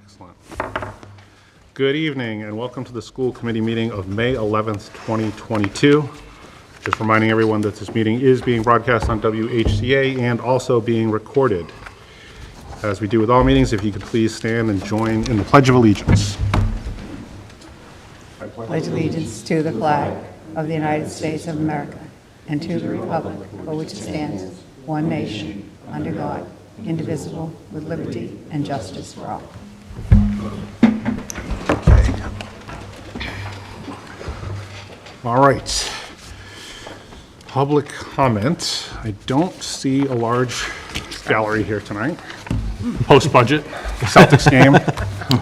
Excellent. Good evening and welcome to the school committee meeting of May 11th, 2022. Just reminding everyone that this meeting is being broadcast on WHCA and also being recorded. As we do with all meetings, if you could please stand and join in the Pledge of Allegiance. I pledge allegiance to the flag of the United States of America and to the republic for which it stands, one nation, under God, indivisible, with liberty and justice for all. All right. Public comment. I don't see a large gallery here tonight. Post-budget, Celtics game,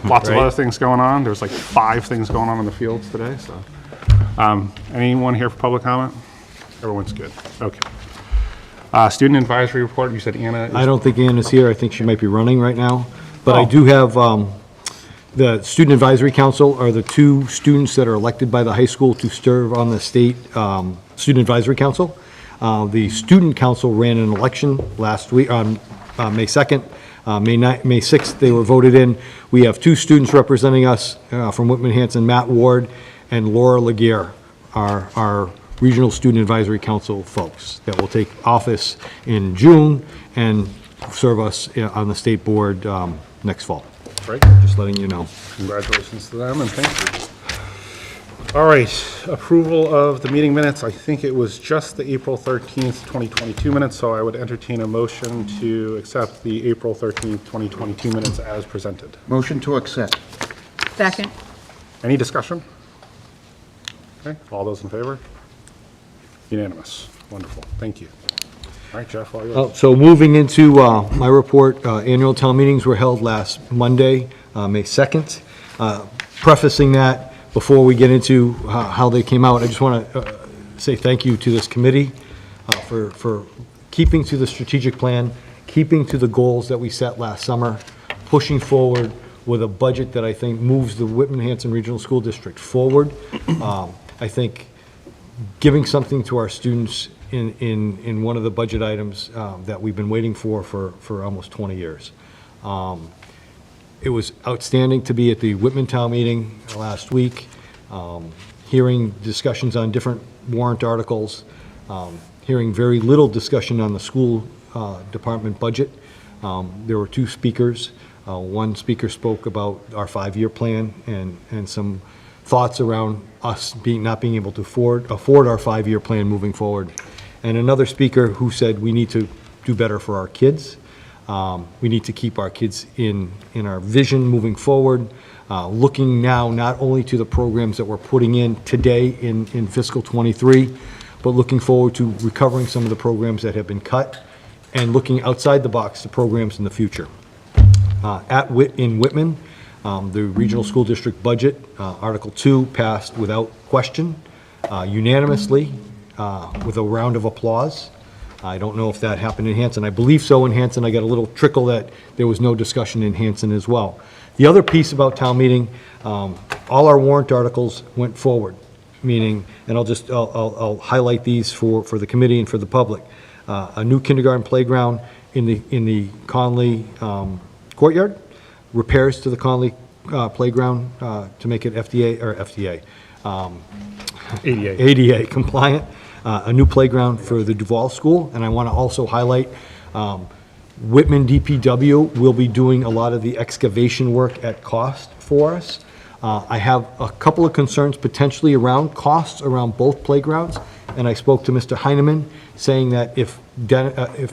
lots of other things going on. There's like 5 things going on in the fields today. So, anyone here for public comment? Everyone's good. Okay. Student advisory report. You said Anna. I don't think Anna's here. I think she might be running right now. But Oh. I do have the Student Advisory Council are the 2 students that are elected by the high school to serve on the state Student Advisory Council. The Student Council ran an election last week on May 2nd. May 6th, they were voted in. We have 2 students representing us from Whitman Hanson, Matt Ward and Laura Laguerre, our Regional Student Advisory Council folks that will take office in June and serve us on the state board next fall. Right. Just letting you know. Congratulations to them and thank you. All right, approval of the meeting minutes. I think it was just the April 13th, 2022 minutes, so I would entertain a motion to accept the April 13th, 2022 minutes as presented. Motion to accept. Second. Any discussion? Okay, all those in favor? Unanimous. Wonderful, thank you. All right, Jeff, all yours. So moving into my report, annual town meetings were held last Monday, May 2nd. Prefacing that, before we get into how they came out, I just want to say thank you to this committee for keeping to the strategic plan, keeping to the goals that we set last summer, pushing forward with a budget that I think moves the Whitman Hanson Regional School District forward. I think giving something to our students in one of the budget items that we've been waiting for almost 20 years. It was outstanding to be at the Whitman Town meeting last week, hearing discussions on different warrant articles, hearing very little discussion on the school department budget. There were 2 speakers. One speaker spoke about our 5-year plan and some thoughts around us not being able to afford our 5-year plan moving forward. And another speaker who said we need to do better for our kids. We need to keep our kids in our vision moving forward, looking now not only to the programs that we're putting in today in fiscal 23, but looking forward to recovering some of the programs that have been cut and looking outside the box to programs in the future. In Whitman, the Regional School District budget, Article 2, passed without question, unanimously, with a round of applause. I don't know if that happened in Hanson. I believe so in Hanson. I got a little trickle that there was no discussion in Hanson as well. The other piece about town meeting, all our warrant articles went forward, meaning, and I'll highlight these for the committee and for the public. A new kindergarten playground in the Conley courtyard, repairs to the Conley playground to make it ADA compliant. A new playground for the Duval School, and I want to also highlight Whitman DPW will be doing a lot of the excavation work at cost for us. I have a couple of concerns potentially around costs around both playgrounds, and I spoke to Mr. Heineman saying that if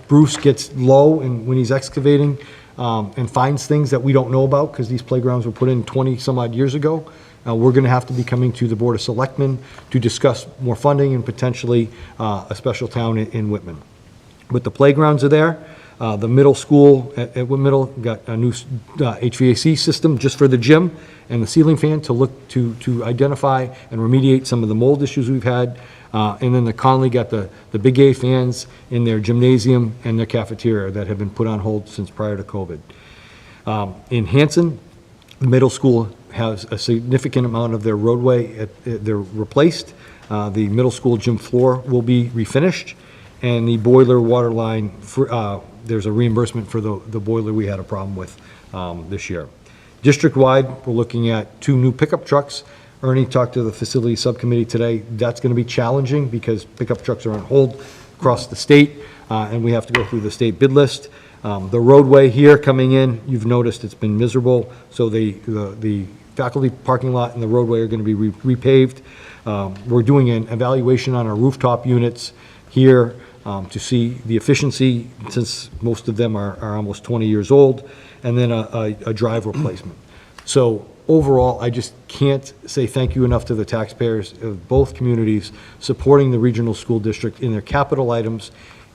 Bruce gets low and when he's excavating and finds things that we don't know about because these playgrounds were put in 20 some odd years ago, we're going to have to be coming to the Board of Selectmen to discuss more funding and potentially a special town in Whitman. But the playgrounds are there. The middle school at Whitman Middle got a new HVAC system just for the gym and the ceiling fan to look to identify and remediate some of the mold issues we've had. And then the Conley got the Big A fans in their gymnasium and their cafeteria that have been put on hold since prior to COVID. In Hanson, the middle school has a significant amount of their roadway, they're replaced. The middle school gym floor will be refinished, and the boiler water line, there's a reimbursement for the boiler we had a problem with this year. District-wide, we're looking at 2 new pickup trucks. Ernie talked to the facility subcommittee today. That's going to be challenging because pickup trucks are on hold across the state, and we have to go through the state bid list. The roadway here coming in, you've noticed it's been miserable, so the faculty parking lot and the roadway are going to be repaved. We're doing an evaluation on our rooftop units here to see the efficiency, since most of them are almost 20 years old, and then a drive replacement. So overall, I just can't say thank you enough to the taxpayers of both communities supporting the regional school district in their capital items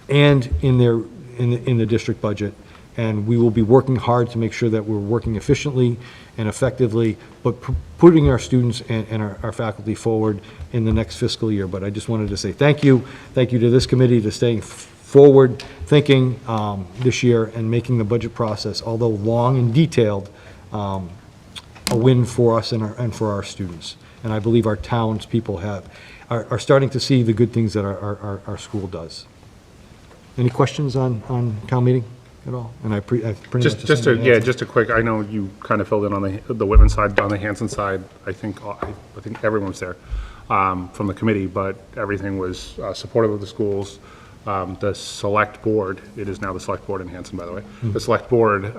and in the district budget. And we will be working hard to make sure that we're working efficiently and effectively, but putting our students and our faculty forward in the next fiscal year. But I just wanted to say thank you. Thank you to this committee to staying forward thinking this year and making the budget process, although long and detailed, a win for us and for our students. And I believe our townspeople are starting to see the good things that our school does. Any questions on town meeting at all? And I pretty much Just a quick, I know you kind of filled in on the Whitman side, on the Hanson side, I think everyone was there from the committee, but everything was supportive of the schools. The select board, it is now the select board in Hanson, by the way, the select board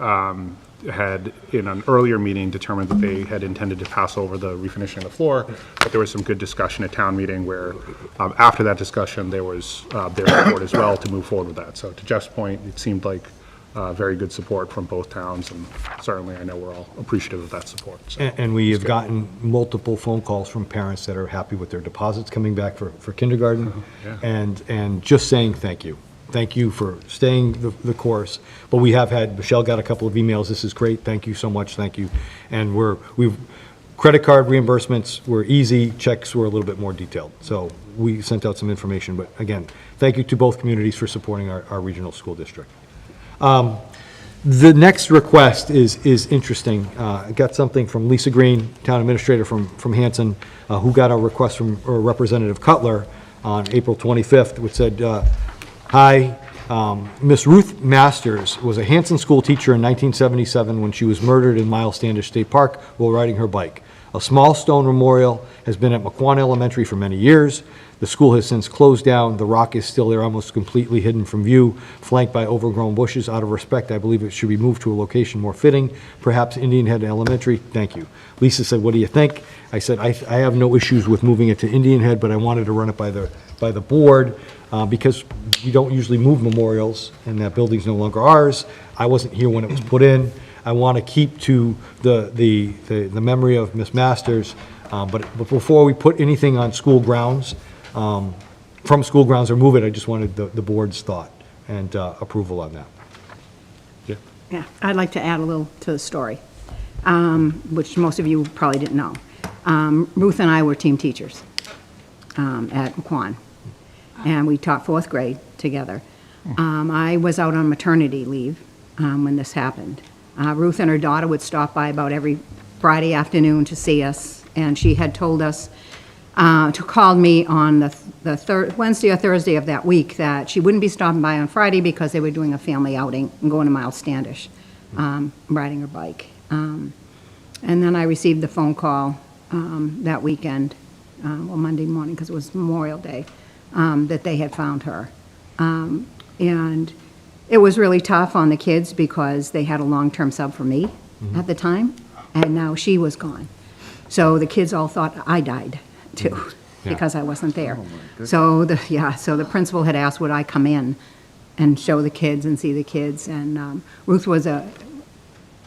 had, in an earlier meeting, determined that they had intended to pass over the refinishing of the floor, but there was some good discussion at town meeting where, after that discussion, there was their support as well to move forward with that. So to Jeff's point, it seemed like very good support from both towns, and certainly I know we're all appreciative of that support. So And we have gotten multiple phone calls from parents that are happy with their deposits coming back for kindergarten, and just saying thank you. Thank you for staying the course. But we have had, Michelle got a couple of emails, this is great, thank you so much, thank you. And we've credit card reimbursements were easy, checks were a little bit more detailed. So we sent out some information, but again, thank you to both communities for supporting our regional school district. The next request is interesting. I got something from Lisa Green, town administrator from Hanson, who got a request from Representative Cutler on April 25th, which said, hi, Miss Ruth Masters was a Hanson school teacher in 1977 when she was murdered in Miles Standish State Park while riding her bike. A small stone memorial has been at McQuon Elementary for many years. The school has since closed down. The rock is still there, almost completely hidden from view, flanked by overgrown bushes. Out of respect, I believe it should be moved to a location more fitting, perhaps Indian Head Elementary. Thank you. Lisa said, what do you think? I said, I have no issues with moving it to Indian Head, but I wanted to run it by the board because we don't usually move memorials, and that building's no longer ours. I wasn't here when it was put in. I want to keep to the memory of Miss Masters, but before we put anything on school grounds, from school grounds or move it, I just wanted the board's thought and approval on that. Yeah, I'd like to add a little to the story, which most of you probably didn't know. Ruth and I were team teachers at McQuon, and we taught 4th grade together. I was out on maternity leave when this happened. Ruth and her daughter would stop by about every Friday afternoon to see us, and she had told us to call me on the Wednesday or Thursday of that week that she wouldn't be stopping by on Friday because they were doing a family outing and going to Miles Standish, riding her bike. And then I received the phone call that weekend, Monday morning, because it was Memorial Day, that they had found her. And it was really tough on the kids because they had a long-term sub for me at the time, and now she was gone. So the kids all thought I died too, because I wasn't there. So the principal had asked would I come in and show the kids and see the kids, and Ruth was a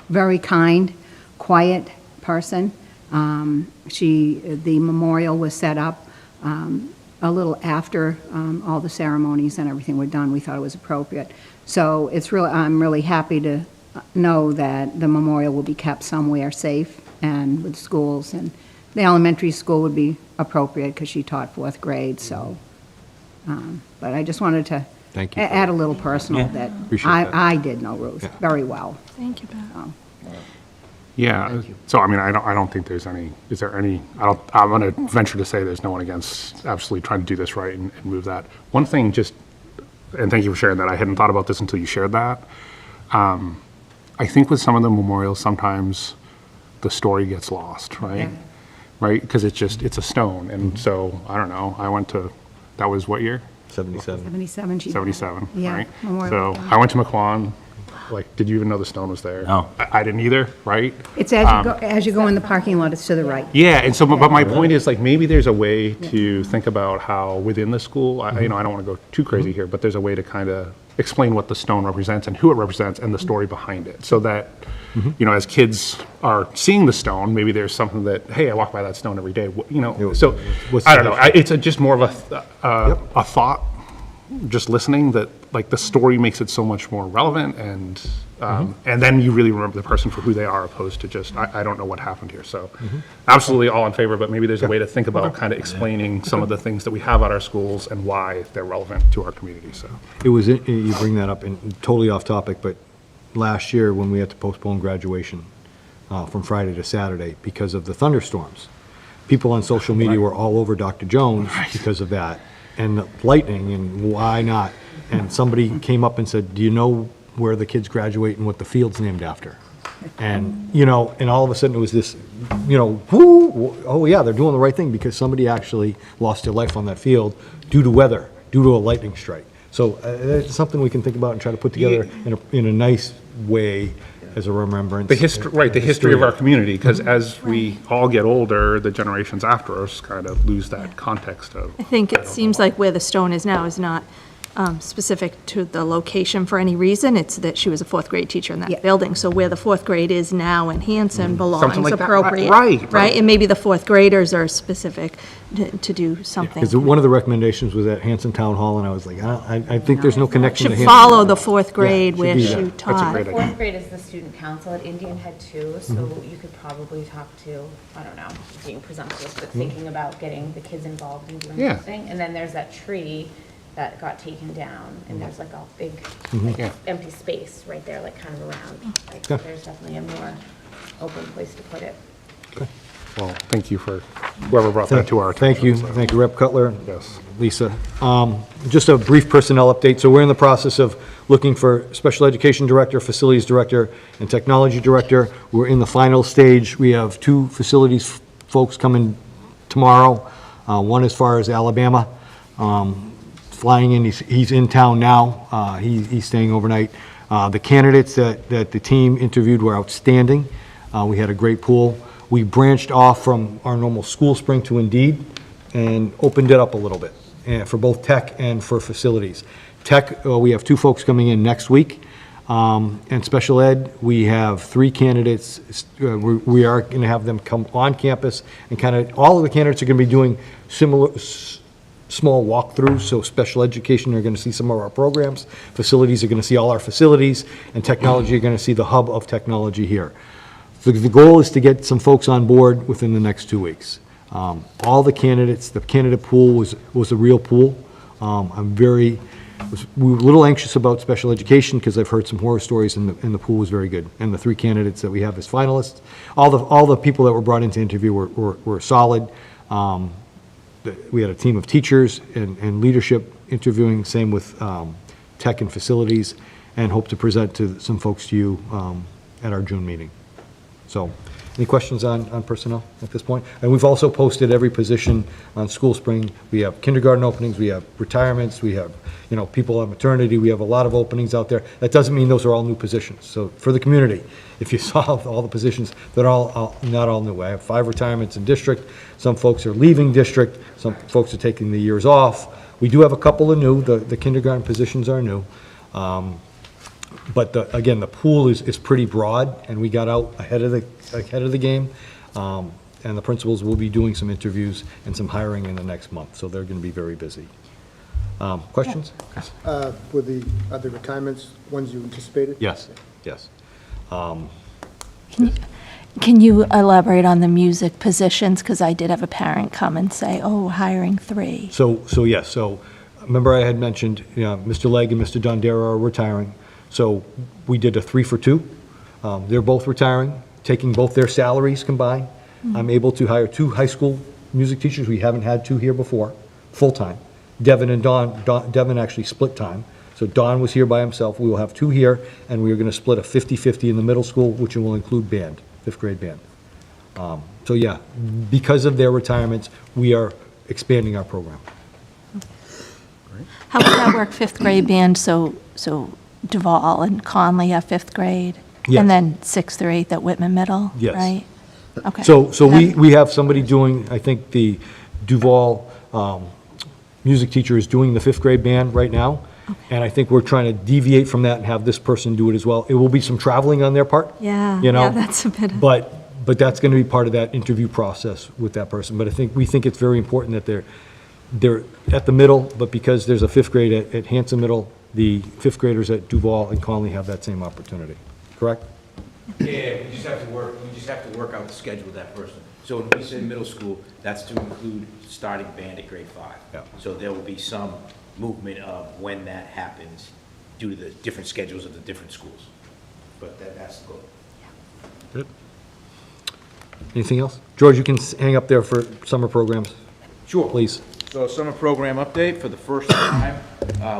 very kind, quiet person. The memorial was set up a little after all the ceremonies and everything were done. We thought it was appropriate. So I'm really happy to know that the memorial will be kept somewhere safe and with schools, and the elementary school would be appropriate because she taught 4th grade. So, but I just wanted to Thank you. add a little personal that Appreciate that. I did know Ruth very well. Thank you, Beth. Yeah, so I mean, I don't think there's any, is there any, I'm going to venture to say there's no one against absolutely trying to do this right and move that. One thing just, and thank you for sharing that, I hadn't thought about this until you shared that. I think with some of the memorials, sometimes the story gets lost, right? Yeah. Right, because it's a stone, and so, I don't know, I went to, that was what year? 77. 77. 77, Yeah, right? Memorial So, Day. I went to McQuon, like, did you even know the stone was there? No. I didn't either, right? It's as you go in the parking lot, it's to the right. Yeah, and so, but my point is, like, maybe there's a way to think about how within the school, I don't want to go too crazy here, but there's a way to kind of explain what the stone represents and who it represents and the story behind it, so that, as kids are seeing the stone, maybe there's something that, hey, I walk by that stone every day, so, What's I the don't know, it's just more of a thought, just listening, that, like, the story makes it so much more relevant, and then you really remember the person for who they are, opposed to just, I don't know what happened here, so absolutely all in favor, but maybe there's a way to think about kind of explaining some of the things that we have at our schools and why they're relevant to our community, so. It was, you bring that up, and totally off topic, but last year when we had to postpone graduation from Friday to Saturday because of the thunderstorms, people on social media were all over Dr. Jones because of that, and the lightning, and why not? And somebody came up and said, do you know where the kids graduate and what the field's named after? And, and all of a sudden it was this, whoo, oh yeah, they're doing the right thing because somebody actually lost their life on that field due to weather, due to a lightning strike. So it's something we can think about and try to put together in a nice way as a remembrance. The history of our community, because as we all get older, the generations after us kind of lose that context of. I think it seems like where the stone is now is not specific to the location for any reason. It's that she was a fourth grade teacher in Yeah. that building. So where the fourth grade is now in Hanson belongs like that. appropriate. Right. And maybe the fourth graders are specific to do something. Because one of the recommendations was at Hanson Town Hall, and I was like, I think there's no connection to Should Hanson. follow the fourth grade should where be she that. That's a taught. great idea. Fourth grade is the student council at Indian Head too, so you could probably talk to, I don't know, being presumptuous, but thinking about getting the kids involved in doing Yeah. something. And then there's that tree that got taken down, and there's like a big, Yeah. empty space right there, like kind of around. Like, Yeah. there's definitely a more open place to put it. Well, thank you for whoever brought that to our attention. Thank you, so. thank you, Rep. Cutler. Yes. Lisa. Just a brief personnel update. So we're in the process of looking for special education director, facilities director, and technology director. We're in the final stage. We have 2 facilities folks coming tomorrow. One as far as Alabama, flying in. He's in town now. He's staying overnight. The candidates that the team interviewed were outstanding. We had a great pool. We branched off from our normal school spring to Indeed and opened it up a little bit for both tech and for facilities. Tech, we have 2 folks coming in next week. And special ed, we have 3 candidates. We are going to have them come on campus, and kind of, all of the candidates are going to be doing similar, small walkthroughs. So special education are going to see some of our programs, facilities are going to see all our facilities, and technology are going to see the hub of technology here. The goal is to get some folks on board within the next 2 weeks. All the candidates, the candidate pool was a real pool. We were a little anxious about special education because I've heard some horror stories, and the pool was very good. And the 3 candidates that we have as finalists, all the people that were brought in to interview were solid. We had a team of teachers and leadership interviewing, same with tech and facilities, and hope to present to some folks to you at our June meeting. So, any questions on personnel at this point? And we've also posted every position on School Spring. We have kindergarten openings, we have retirements, we have, people on maternity, we have a lot of openings out there. That doesn't mean those are all new positions. So for the community, if you saw all the positions, they're all not all new. I have 5 retirements in district. Some folks are leaving district. Some folks are taking the years off. We do have a couple of new. The kindergarten positions are new. But again, the pool is pretty broad, and we got out ahead of the game. And the principals will be doing some interviews and some hiring in the next month, so they're going to be very busy. Questions? Are the retirements ones you anticipated? Yes. Can you elaborate on the music positions? Because I did have a parent come and say, oh, hiring 3. So yes, so remember I had mentioned, Mr. Legg and Mr. Dondera are retiring. So we did a 3 for 2. They're both retiring, taking both their salaries combined. I'm able to hire 2 high school music teachers. We haven't had 2 here before, full-time. Devin and Devin actually split time. So Don was here by himself. We will have 2 here, and we are going to split a 50-50 in the middle school, which will include band, 5th grade band. So yeah, because of their retirements, we are expanding our program. How would that work, fifth grade band, so Duval and Conley have fifth grade? Yes. And then sixth or eighth at Whitman Middle, Yes. right? Okay. So we have somebody doing, I think the Duval music teacher is doing the fifth grade band right now. And I think we're trying to deviate from that and have this person do it as well. It will be some traveling on their part. Yeah, you know, yeah, that's a bit of- But that's going to be part of that interview process with that person. But we think it's very important that they're at the middle, but because there's a fifth grade at Hanson Middle, the fifth graders at Duval and Conley have that same opportunity, correct? Yeah, we just have to work out the schedule of that person. So when we say middle school, that's to include starting band at grade 5. Yeah. So there will be some movement of when that happens due to the different schedules of the different schools. But that's the goal. Good. Anything else? George, you can hang up there for summer programs, Sure. please. So summer program update for the first time,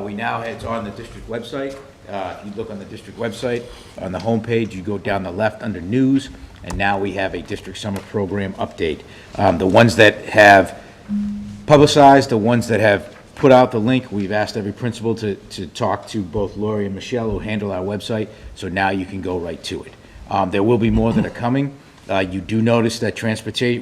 we now, it's on the district website. If you look on the district website, on the homepage, you go down the left under news, and now we have a district summer program update. The ones that have publicized, the ones that have put out the link, we've asked every principal to talk to both Lori and Michelle, who handle our website, so now you can go right to it. There will be more that are coming. You do notice that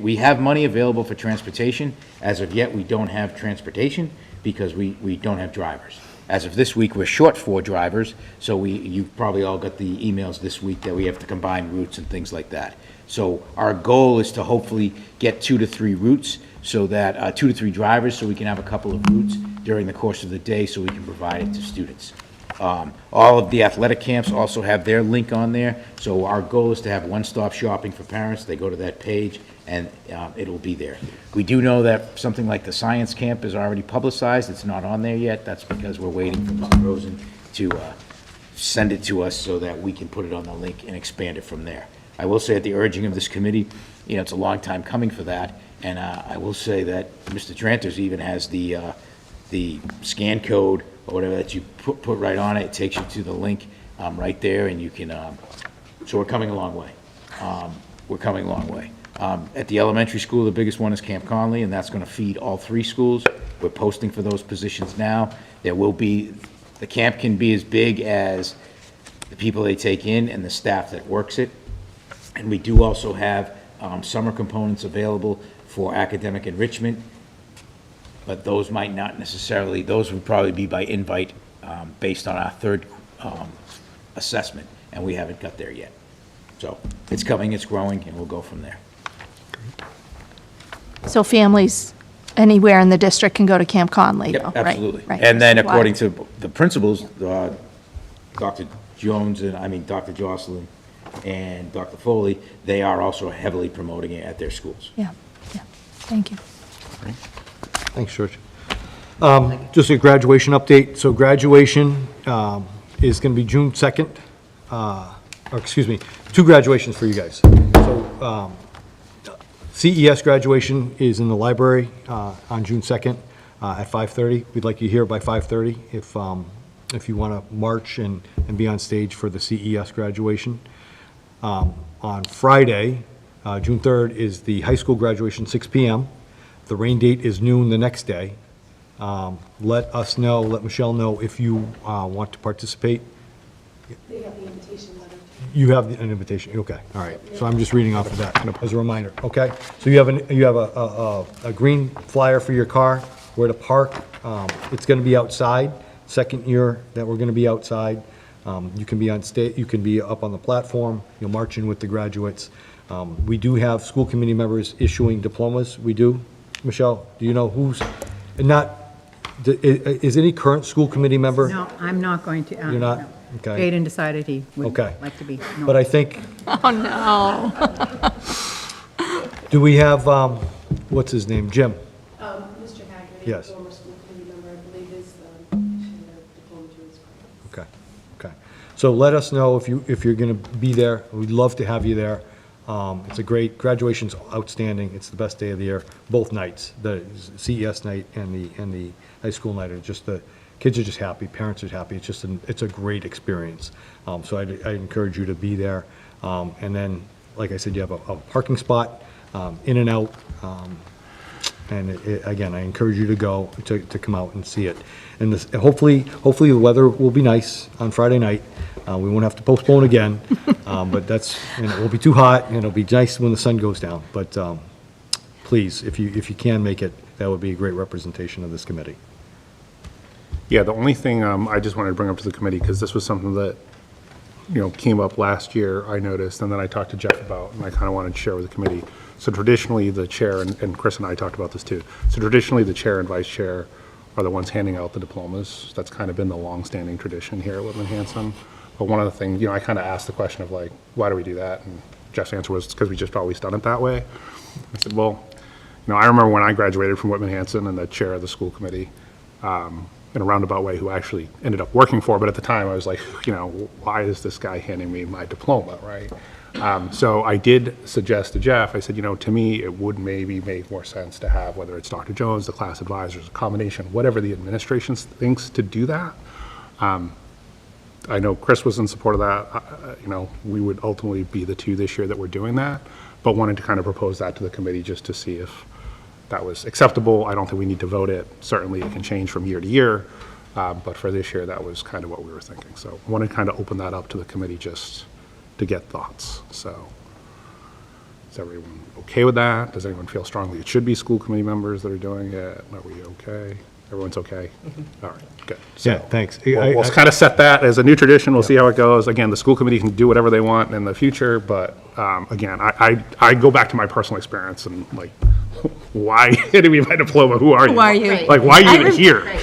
we have money available for transportation. As of yet, we don't have transportation because we don't have drivers. As of this week, we're short 4 drivers, so you've probably all got the emails this week that we have to combine routes and things like that. So our goal is to hopefully get 2 to 3 routes, so that 2 to 3 drivers, so we can have a couple of routes during the course of the day, so we can provide it to students. All of the athletic camps also have their link on there, so our goal is to have one-stop shopping for parents. They go to that page, and it'll be there. We do know that something like the science camp is already publicized. It's not on there yet. That's because we're waiting for Mr. Rosen to send it to us so that we can put it on the link and expand it from there. I will say, at the urging of this committee, it's a long time coming for that, and I will say that Mr. Tranters even has the scan code or whatever that you put right on it. It takes you to the link right there, and you can, so we're coming a long way. We're coming a long way. At the elementary school, the biggest one is Camp Conley, and that's going to feed all 3 schools. We're posting for those positions now. The camp can be as big as the people they take in and the staff that works it. And we do also have summer components available for academic enrichment, but those might not necessarily, those would probably be by invite based on our 3rd assessment, and we haven't got there yet. So it's coming, it's growing, and we'll go from there. So families anywhere in the district can go to Camp Conley, though, Yep, right? absolutely. Right. And then That's why- according to the principals, Dr. Jones and, Dr. Jocelyn and Dr. Foley, they are also heavily promoting it at their schools. Yeah, thank you. Thanks, George. Just a graduation update. So graduation is going to be June 2nd. Or excuse me, 2 graduations for you guys. So CES graduation is in the library on June 2nd at 5:30. We'd like you here by 5:30 if you want to march and be on stage for the CES graduation. On Friday, June 3rd, is the high school graduation, 6 p.m. The rain date is noon the next day. Let us know, let Michelle know if you want to participate. They have the invitation letter. You have an invitation, okay, all right. So I'm just reading off of that as a reminder, okay? So you have a green flyer for your car, where to park. It's going to be outside, second year that we're going to be outside. You can be on stage, you can be up on the platform, you'll march in with the graduates. We do have school committee members issuing diplomas, we do. Michelle, do you know who's, is any current school committee member? No, I'm not going to. You're not? no. Okay. Jaden decided he would Okay. like to be. no. But I think, Oh, no. do we have, what's his name, Jim? Mr. Haggerty, Yes. former school committee member, I believe is issuing the diploma to his grade. Okay. So let us know if you're going to be there. We'd love to have you there. It's a great, graduation's outstanding. It's the best day of the year, both nights, the CES night and the high school night. Are just the kids are just happy, parents are happy. It's a great experience. So I encourage you to be there. And then like I said, you have a parking spot, in and out. And again, I encourage you to go, to come out and see it. And hopefully the weather will be nice on Friday night. We won't have to postpone again, but and it won't be too hot, and it'll be nice when the sun goes down. But please, if you can make it, that would be a great representation of this committee. Yeah, the only thing I just wanted to bring up to the committee, because this was something that, came up last year, I noticed, and then I talked to Jeff about, and I kind of wanted to share with the committee. So traditionally, the chair, and Chris and I talked about this too, so traditionally, the chair and vice chair are the ones handing out the diplomas. That's kind of been the long-standing tradition here at Whitman Hanson. But one of the things, I kind of asked the question of like, why do we do that? And Jeff's answer was, because we just always done it that way. I said, well, I remember when I graduated from Whitman Hanson and the chair of the school committee, in a roundabout way, who actually ended up working for, but at the time I was like, why is this guy handing me my diploma, right? So I did suggest to Jeff, I said, to me, it would maybe make more sense to have, whether it's Dr. Jones, the class advisors, a combination, whatever the administration thinks, to do that. I know Chris was in support of that. We would ultimately be the two this year that were doing that, but wanted to kind of propose that to the committee just to see if that was acceptable. I don't think we need to vote it. Certainly it can change from year to year, but for this year, that was kind of what we were thinking. So I want to kind of open that up to the committee just to get thoughts. So is everyone okay with that? Does anyone feel strongly it should be school committee members that are doing it? Are we okay? Everyone's okay? All right, good. So Yeah, thanks. We'll kind of set that as a new tradition. We'll see how it goes. Again, the school committee can do whatever they want in the future, but again, I go back to my personal experience and like, why handing me my diploma? Who are you? Who are you? Like, why are you even here?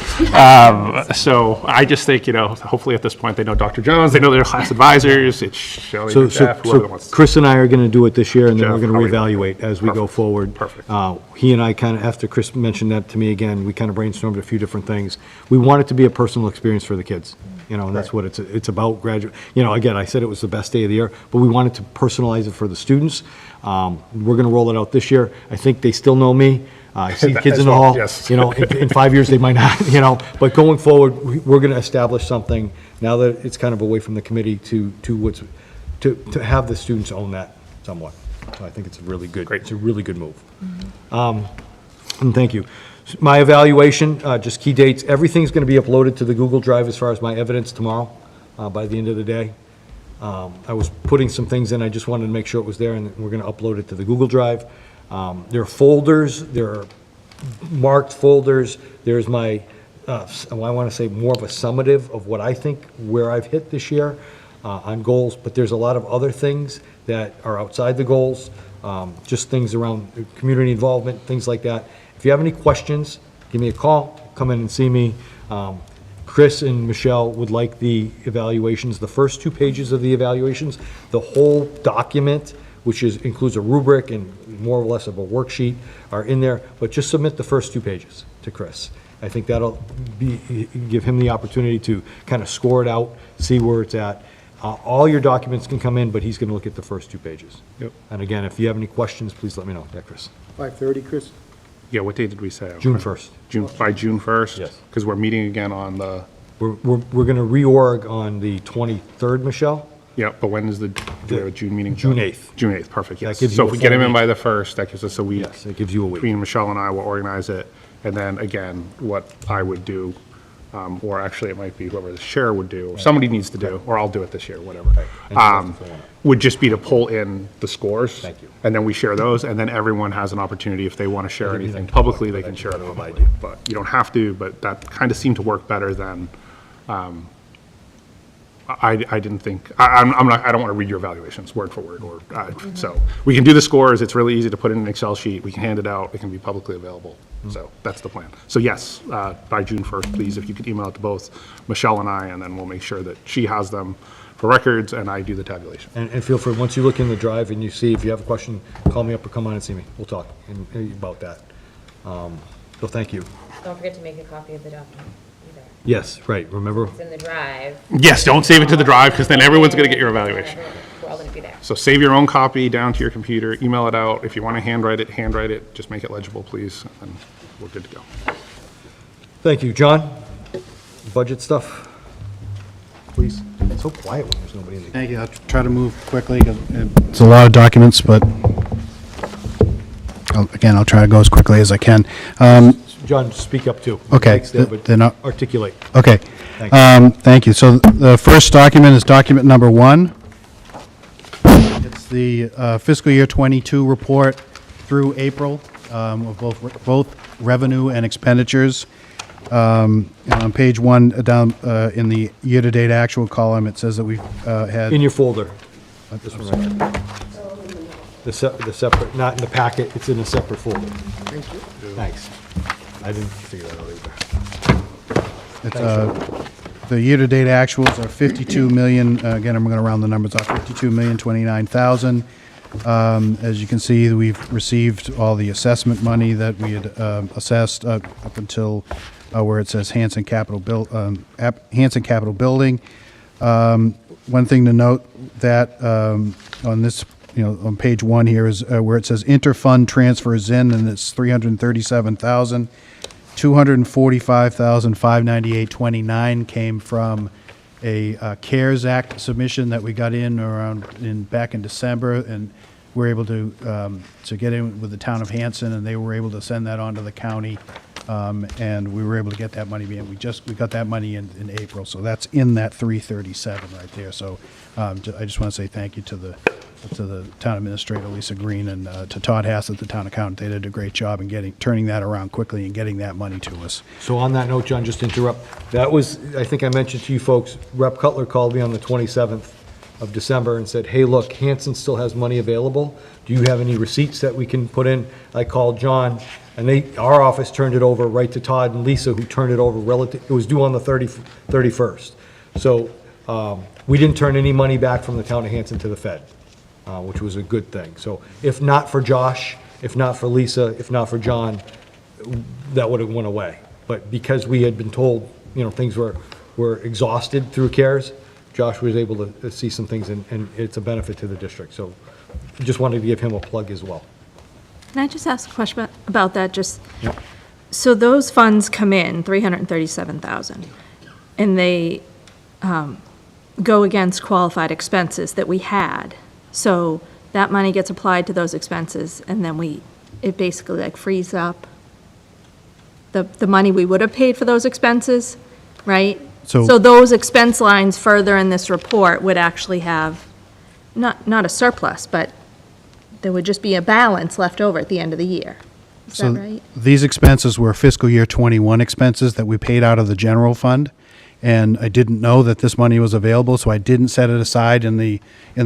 So I just think, hopefully at this point, they know Dr. Jones, they know their class advisors, it's Shelley, So, Jeff, whoever wants to. Chris and I are going to do it this year, and then we're Jeff, going to how are you? reevaluate as we go Perfect. forward. Perfect. He and I kind of, after Chris mentioned that to me again, we kind of brainstormed a few different things. We want it to be a personal experience for the kids, and that's what it's about. Again, I said it was the best day of the year, but we wanted to personalize it for the students. We're going to roll it out this year. I think they still know me. I see the kids As in the well, hall. yes. In 5 years, they might not, but going forward, we're going to establish something now that it's kind of away from the committee to have the students own that somewhat. So I think it's a really good, Great. it's a really good move. And thank you. My evaluation, just key dates, everything's going to be uploaded to the Google Drive as far as my evidence tomorrow, by the end of the day. I was putting some things in, I just wanted to make sure it was there, and we're going to upload it to the Google Drive. There are folders, there are marked folders, there's my, I want to say more of a summative of what I think, where I've hit this year on goals, but there's a lot of other things that are outside the goals, just things around community involvement, things like that. If you have any questions, give me a call, come in and see me. Chris and Michelle would like the evaluations, the first 2 pages of the evaluations, the whole document, which includes a rubric and more or less of a worksheet, are in there, but just submit the first 2 pages to Chris. I think that'll give him the opportunity to kind of score it out, see where it's at. All your documents can come in, but he's going to look at the first 2 pages. Yep. And again, if you have any questions, please let me know. Yeah, Chris? 5:30, Chris? Yeah, what date did we say? June 1st. By June 1st? Yes. Because we're meeting again on the, We're going to reorg on the 23rd, Michelle? yeah, but when is do we have a June meeting? June 8th. June 8th, perfect, yes. gives So you if a we get full him in week. by the 1st, that gives us a week. Yes, it gives you a week. Between Michelle and I, we'll organize it. And then again, what I would do, or actually it might be whoever the chair would do, or somebody needs to do, or I'll do it this year, whatever. Would just be to pull in the scores. Thank you. And then we share those, and then everyone has an opportunity, if they want to share anything publicly, they can share it publicly. But you don't have to, but that kind of seemed to work better than, I didn't think, I don't want to read your evaluations word for word, or, so we can do the scores, it's really easy to put in an Excel sheet, we can hand it out, it can be publicly available. So that's the plan. So yes, by June 1st, please, if you could email it to both Michelle and I, and then we'll make sure that she has them for records and I do the tabulation. And feel free, once you look in the drive and you see, if you have a question, call me up or come on and see me. We'll talk about that. So thank you. Don't forget to make a copy of the document either. Yes, right, remember? It's in the drive. Yes, don't save it to the drive, because then everyone's going to get your evaluation. We're all gonna be there. So save your own copy down to your computer, email it out. If you want to handwrite it, just make it legible, please, and we're good to go. Thank you. John, budget stuff, please? It's so quiet when there's nobody in the... Thank you. I'll try to move quickly, 'cause it's a lot of documents, but I'll try to go as quickly as I can. John, speak up too. Okay, Mike's there, but they're not- articulate. Okay. Thanks. Thank you. So the first document is document number 1. It's the fiscal year '22 report through April of both revenue and expenditures. On page 1, down in the year-to-date actual column, it says that we've had... In your folder. This one right there. The separate, not in the packet, it's in a separate folder. Thank you. Thanks. I didn't figure that out either. The year-to-date actuals are 52 million, again, I'm going to round the numbers up, 52,029,000. As you can see, we've received all the assessment money that we had assessed up until where it says Hanson Capital Building. One thing to note that on this, on page 1 here is where it says interfund transfers in, and it's 337,000. 245,598.29 came from a CARES Act submission that we got back in December, and we're able to get in with the town of Hanson, and they were able to send that on to the county, and we were able to get that money in. We got that money in April, so that's in that 337 right there. So I just want to say thank you to the town administrator, Lisa Green, and to Todd Hassett, the town accountant. They did a great job in turning that around quickly and getting that money to us. So on that note, John, just to interrupt, that was, I think I mentioned to you folks, Rep. Cutler called me on the 27th of December and said, hey, look, Hanson still has money available. Do you have any receipts that we can put in? I called John, and our office turned it over right to Todd and Lisa, who turned it over it was due on the 31st. So we didn't turn any money back from the town of Hanson to the Fed, which was a good thing. So if not for Josh, if not for Lisa, if not for John, that would have went away. But because we had been told, things were exhausted through CARES, Josh was able to see some things, and it's a benefit to the district. So just wanted to give him a plug as well. Can I just ask a question about that? So those funds come in, 337,000, and they go against qualified expenses that we had. So that money gets applied to those expenses, and then it basically like frees up the money we would have paid for those expenses, right? So those expense lines further in this report would actually have, not a surplus, but there would just be a balance left over at the end of the year. Is that right? These expenses were fiscal year '21 expenses that we paid out of the general fund, and I didn't know that this money was available, so I didn't set it aside in the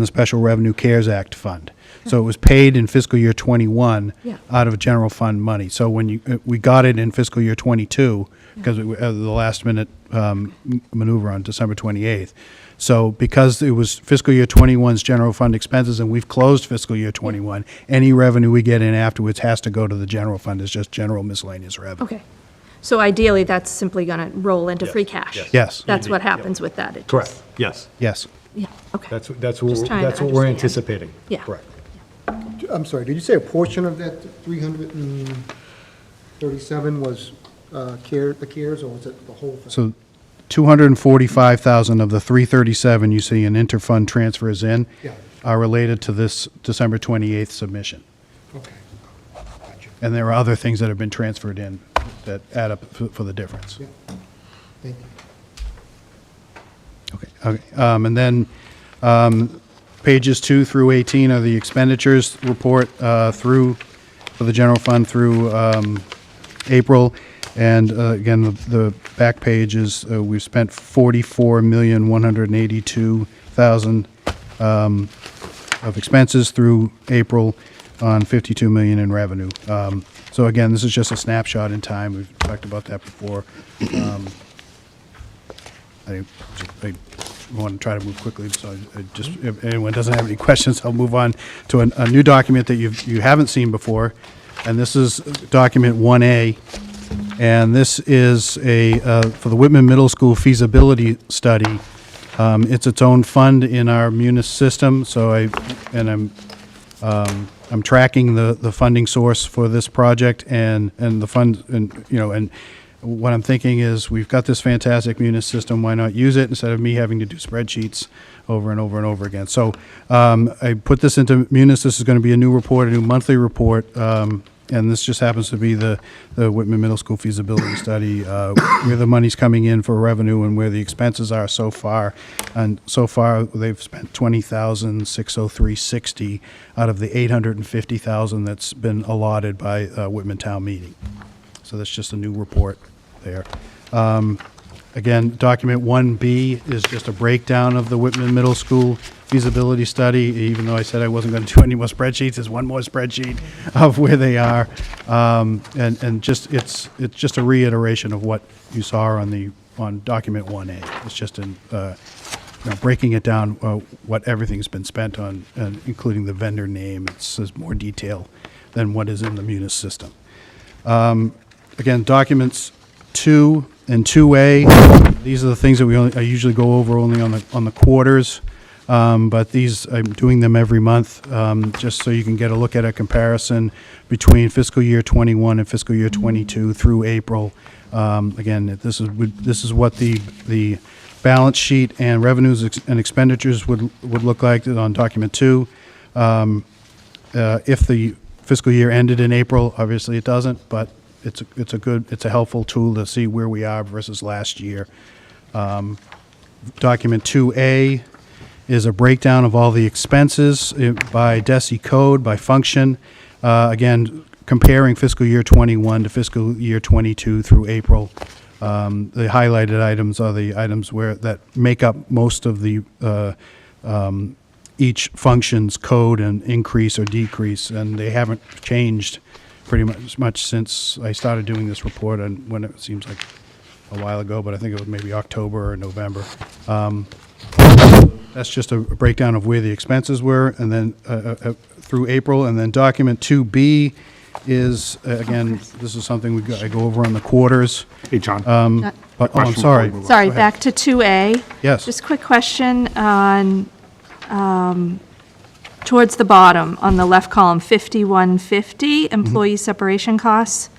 Special Revenue CARES Act fund. So it was paid in fiscal year '21 out of general fund money. So when we got it in fiscal year '22, because the last minute maneuver on December 28th. So because it was fiscal year '21's general fund expenses, and we've closed fiscal year '21, any revenue we get in afterwards has to go to the general fund as just general miscellaneous revenue. Okay. So ideally, that's simply going to roll into free cash? Yes. That's what happens with that? It just- Correct, yes. Yes. Yeah, okay. That's Just what trying to we're understand. anticipating. Yeah. Correct. I'm sorry, did you say a portion of that 337 was the CARES, or was it the whole thing? So 245,000 of the 337 you see in interfund transfers in Yeah. are related to this December 28th submission. Okay. Gotcha. And there are other things that have been transferred in that add up for the difference. Yeah. Thank you. Okay. And then pages 2 through 18 are the expenditures report for the general fund through April. And again, the back page is we've spent $44,182,000 of expenses through April on $52 million in revenue. So again, this is just a snapshot in time. We've talked about that before. I want to try to move quickly, so if anyone doesn't have any questions, I'll move on to a new document that you haven't seen before, and this is document 1A, and this is for the Whitman Middle School feasibility study. It's its own fund in our munis system, so I'm tracking the funding source for this project and the fund, and what I'm thinking is, we've got this fantastic Munis system, why not use it instead of me having to do spreadsheets over and over and over again? So I put this into Munis. This is going to be a new report, a new monthly report, and this just happens to be the Whitman Middle School feasibility study, where the money's coming in for revenue and where the expenses are so far. And so far, they've spent $20,603.60 out of the $850,000 that's been allotted by Whitman Town Meeting. So that's just a new report there. Again, document 1B is just a breakdown of the Whitman Middle School feasibility study. Even though I said I wasn't going to do any more spreadsheets, there's one more spreadsheet of where they are. And just, it's just a reiteration of what you saw on document 1A. It's just breaking it down, what everything's been spent on, including the vendor name. It says more detail than what is in the Munis system. Again, documents 2 and 2A, these are the things that I usually go over only on the quarters, but these, I'm doing them every month, just so you can get a look at a comparison between fiscal year 21 and fiscal year 22 through April. Again, this is what the balance sheet and revenues and expenditures would look like on document 2. If the fiscal year ended in April, obviously it doesn't, but it's a helpful tool to see where we are versus last year. Document 2A is a breakdown of all the expenses by DESI code, by function. Again, comparing fiscal year 21 to fiscal year 22 through April. The highlighted items are the items that make up most of the each function's code and increase or decrease, and they haven't changed pretty much since I started doing this report, and when it seems like a while ago, but I think it was maybe October or November. That's just a breakdown of where the expenses were, and then through April. And then document 2B is, again, this is something I go over on the quarters. Hey, John. But, I'm sorry. Sorry, back to 2A. Yes. Just a quick question on, towards the bottom, on the left column, 5150, employee separation costs.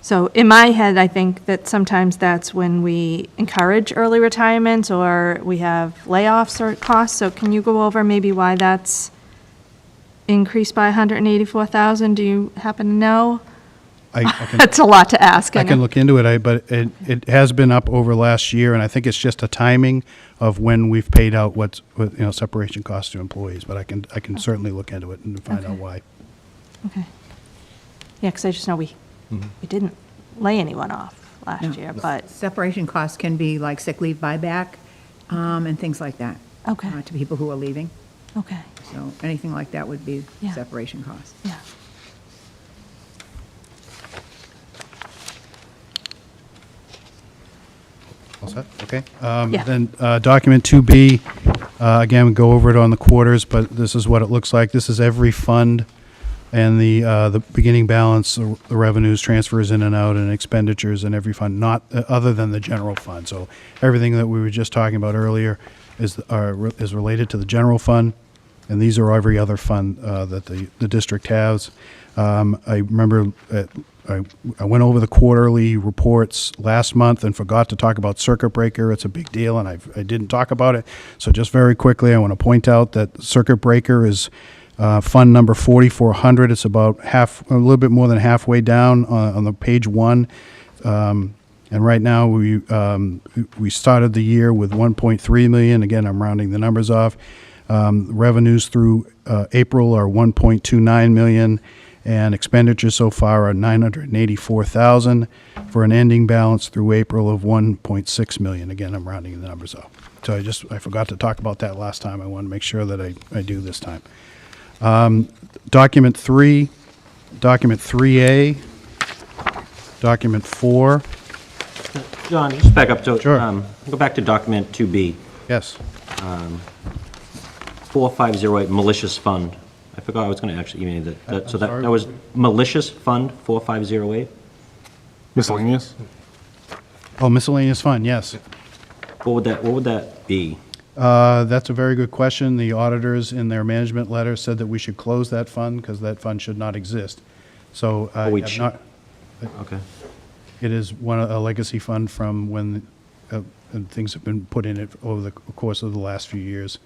So in my head, I think that sometimes that's when we encourage early retirements or we have layoffs or costs. So can you go over maybe why that's increased by 184,000? Do you happen to know? I can, That's a lot to ask. I know. can look into it, but it has been up over last year, and I think it's just a timing of when we've paid out separation costs to employees. But I can certainly look into it and find out why. Okay. Yeah, because I just know we didn't lay anyone off last year, but, Separation costs can be like sick leave buyback and things like that. Okay. To people who are leaving. okay, So anything like that would be Yeah. separation costs. yeah. All set? Okay. Yeah. Then document 2B, again, we go over it on the quarters, but this is what it looks like. This is every fund and the beginning balance, the revenues, transfers in and out, and expenditures in every fund, not other than the general fund. So everything that we were just talking about earlier is related to the general fund, and these are every other fund that the district has. I remember I went over the quarterly reports last month and forgot to talk about circuit breaker. It's a big deal, and I didn't talk about it. So just very quickly, I want to point out that circuit breaker is fund number 4400. It's about a little bit more than halfway down on the page 1. And right now, we started the year with 1.3 million. Again, I'm rounding the numbers off. Revenues through April are 1.29 million, and expenditures so far are 984,000 for an ending balance through April of 1.6 million. Again, I'm rounding the numbers off. So I forgot to talk about that last time. I want to make sure that I do this time. Document 3, document 3A, document 4. John, just back up. So, Sure. Go back to document 2B, Yes. 4508 malicious fund. I forgot I was going to actually email you that. So sorry? that was malicious fund 4508. Miscellaneous? Oh, miscellaneous fund, yes. What would that be? That's a very good question. The auditors in their management letter said that we should close that fund because that fund should not exist. So I we have should- not, Okay. It is a legacy fund from when things have been put in it over the course of the last few years,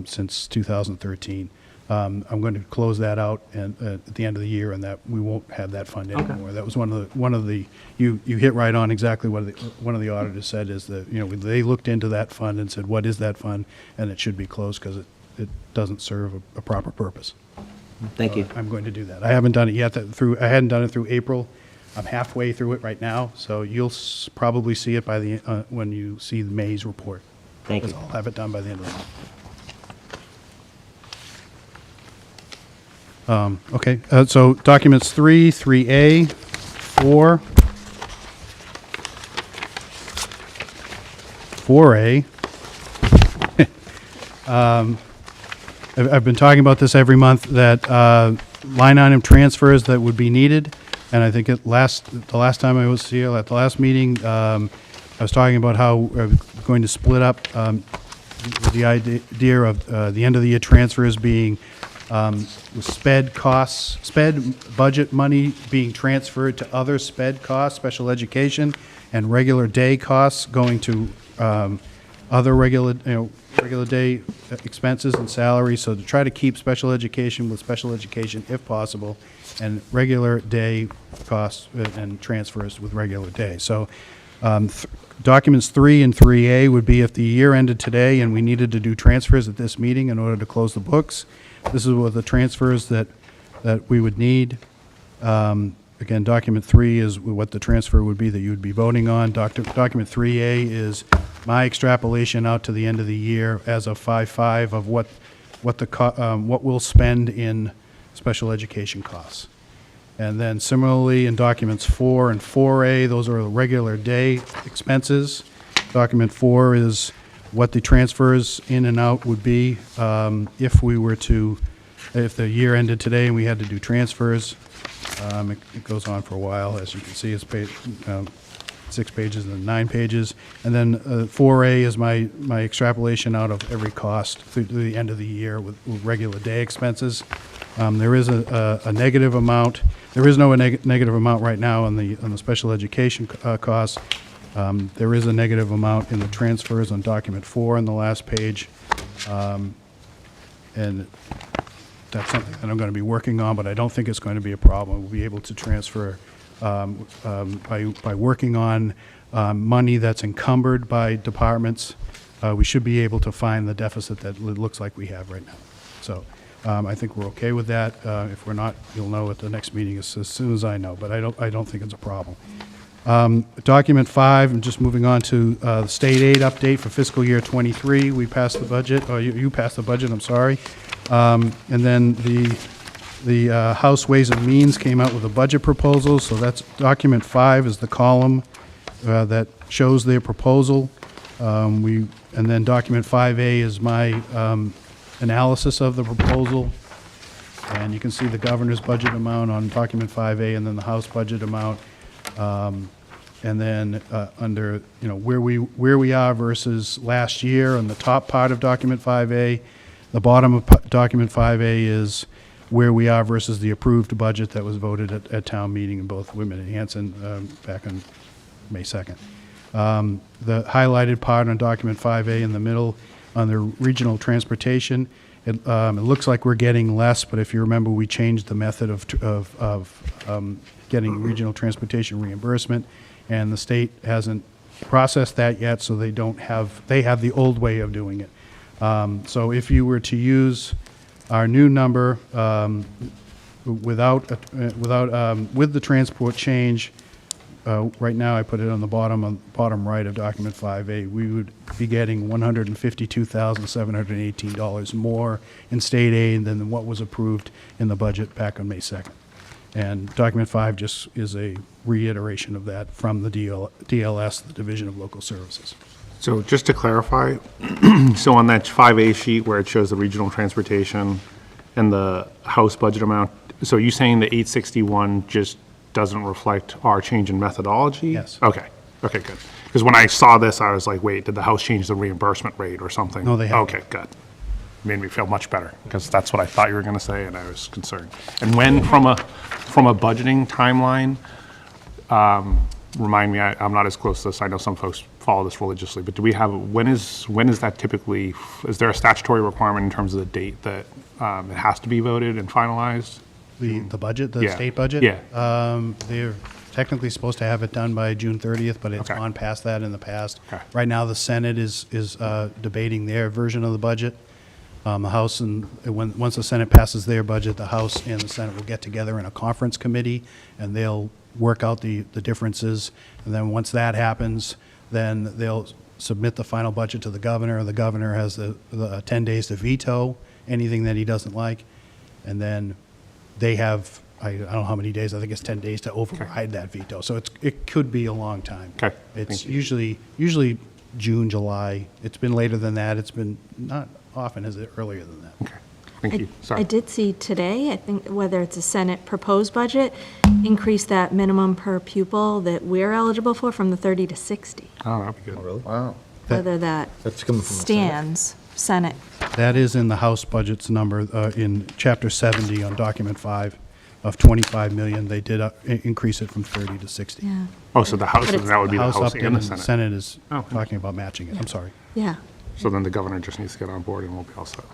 since 2013. I'm going to close that out and at the end of the year, and that we won't have that fund anymore. That was one of the you hit right on exactly what one of the auditors said is that, you know, they looked into that fund and said, what is that fund? And it should be closed because it doesn't serve a proper purpose. Thank you. I'm going to do that. I haven't done it yet I hadn't done it through April. I'm halfway through it right now, so you'll probably see it by the when you see the May's report. Thank you. 'Cause I'll have it done by the end of the month. Okay, so documents 3, 3A, 4, 4A. I've been talking about this every month, that line item transfers that would be needed, and I think the last time I was here, at the last meeting, I was talking about how we're going to split up the idea of the end of the year transfers being SPED costs, SPED budget money being transferred to other SPED costs, special education, and regular day costs going to other regular day expenses and salaries. So to try to keep special education with special education if possible, and regular day costs and transfers with regular day. So documents 3 and 3A would be if the year ended today and we needed to do transfers at this meeting in order to close the books. This is what the transfers that we would need. Again, document 3 is what the transfer would be that you would be voting on. Document 3A is my extrapolation out to the end of the year as of 5/5 of what we'll spend in special education costs. And then similarly in documents 4 and 4A, those are the regular day expenses. Document 4 is what the transfers in and out would be if the year ended today and we had to do transfers. It goes on for a while, as you can see, it's 6 pages and then 9 pages. And then 4A is my extrapolation out of every cost through the end of the year with regular day expenses. There is a negative amount. There is no negative amount right now on the special education costs. There is a negative amount in the transfers on document 4 on the last page. And that's something that I'm going to be working on, but I don't think it's going to be a problem. We'll be able to transfer by working on money that's encumbered by departments. We should be able to find the deficit that it looks like we have right now. So I think we're okay with that. If we're not, you'll know at the next meeting as soon as I know, but I don't think it's a problem. Document 5, and just moving on to the state aid update for fiscal year 23. We passed the budget, or you passed the budget, I'm sorry. And then the House Ways and Means came out with a budget proposal, so that's document 5 is the column that shows their proposal. And then document 5A is my analysis of the proposal. And you can see the governor's budget amount on document 5A, and then the House budget amount. And then under, where we are versus last year on the top part of document 5A, the bottom of document 5A is where we are versus the approved budget that was voted at town meeting in both Whitman and Hanson back on May 2nd. The highlighted part on document 5A in the middle on the regional transportation, it looks like we're getting less, but if you remember, we changed the method of getting regional transportation reimbursement, and the state hasn't processed that yet, so they have the old way of doing it. So if you were to use our new number with the transport change, right now I put it on the bottom right of document 5A, we would be getting $152,718 more in state aid than what was approved in the budget back on May 2nd. And document 5 just is a reiteration of that from the DLS, the Division of Local Services. So just to clarify, so on that 5A sheet where it shows the regional transportation and the House budget amount, so you saying the 861 just doesn't reflect our change in methodology? Yes. Okay, good. Because when I saw this, I was like, wait, did the House change the reimbursement rate or something? No, they haven't. Okay, good. Made me feel much better, because that's what I thought you were going to say, and I was concerned. And when, from a budgeting timeline, remind me, I'm not as close to this, I know some folks follow this religiously, but do we have, when is that typically, is there a statutory requirement in terms of the date that it has to be voted and finalized? The budget, the Yeah. state budget? Yeah. They're technically supposed to have it done by June 30th, but it's Okay. gone past that in the past. Okay. Right now, the Senate is debating their version of the budget. The House, and once the Senate passes their budget, the House and the Senate will get together in a conference committee, and they'll work out the differences. And then once that happens, then they'll submit the final budget to the governor. The governor has the 10 days to veto anything that he doesn't like. And then they have, I don't know how many days, I think it's 10 days to override that veto. So it could be a long time. Okay, It's thank you. usually June, July. It's been later than that. It's been not often is it earlier than that. Okay, thank you. I Sorry. did see today, I think whether it's a Senate proposed budget, increase that minimum per pupil that we're eligible for from the 30 to 60. Oh, that'd be good. Really? Wow. Whether that That's coming from the Senate. stands, Senate. That is in the House budget's number, in Chapter 70 on Document 5 of 25 million. They did increase it from 30 to 60. Yeah, Oh, so the House, But it's- that would be the House up and and the the Senate. Senate is Oh, okay. talking about matching it. I'm sorry. yeah, So then the governor just needs to get on board and we'll be all set.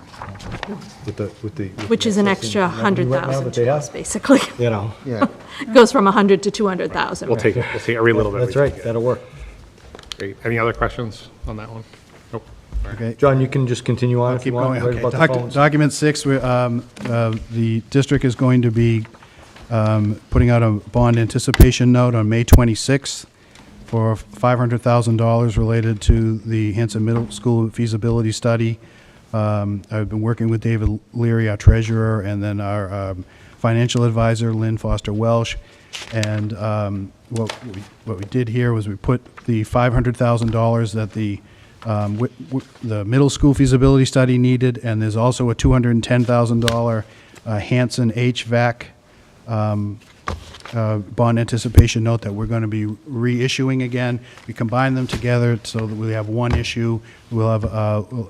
which is an extra 100,000 to us, basically. You know, Yeah. Goes from 100 to 200,000. We'll take it, we'll take every little bit. that's we can right, get. that'll work. Great. Any other questions on that one? Nope. Okay. John, you can just continue on if Keep you want. going, right okay. about the phones. Document 6, the district is going to be putting out a bond anticipation note on May 26th for $500,000 related to the Hanson Middle School feasibility study. I've been working with David Leary, our treasurer, and then our financial advisor, Lynn Foster Welsh. And what we did here was we put the $500,000 that the middle school feasibility study needed, and there's also a $210,000 Hanson HVAC bond anticipation note that we're going to be reissuing again. We combine them together so that we have one issue. We'll have,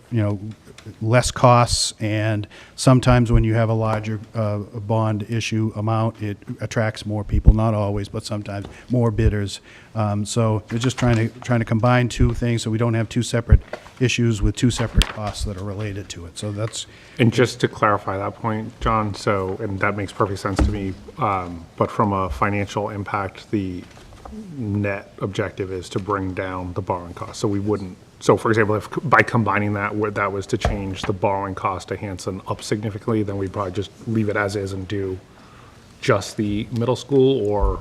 less costs, and sometimes when you have a larger bond issue amount, it attracts more people, not always, but sometimes more bidders. So we're just trying to combine two things so we don't have two separate issues with two separate costs that are related to it. So that's, And just to clarify that point, John, so, and that makes perfect sense to me, but from a financial impact, the net objective is to bring down the borrowing cost. So we wouldn't, so for example, if by combining that, where that was to change the borrowing cost to Hanson up significantly, then we'd probably just leave it as is and do just the middle school, or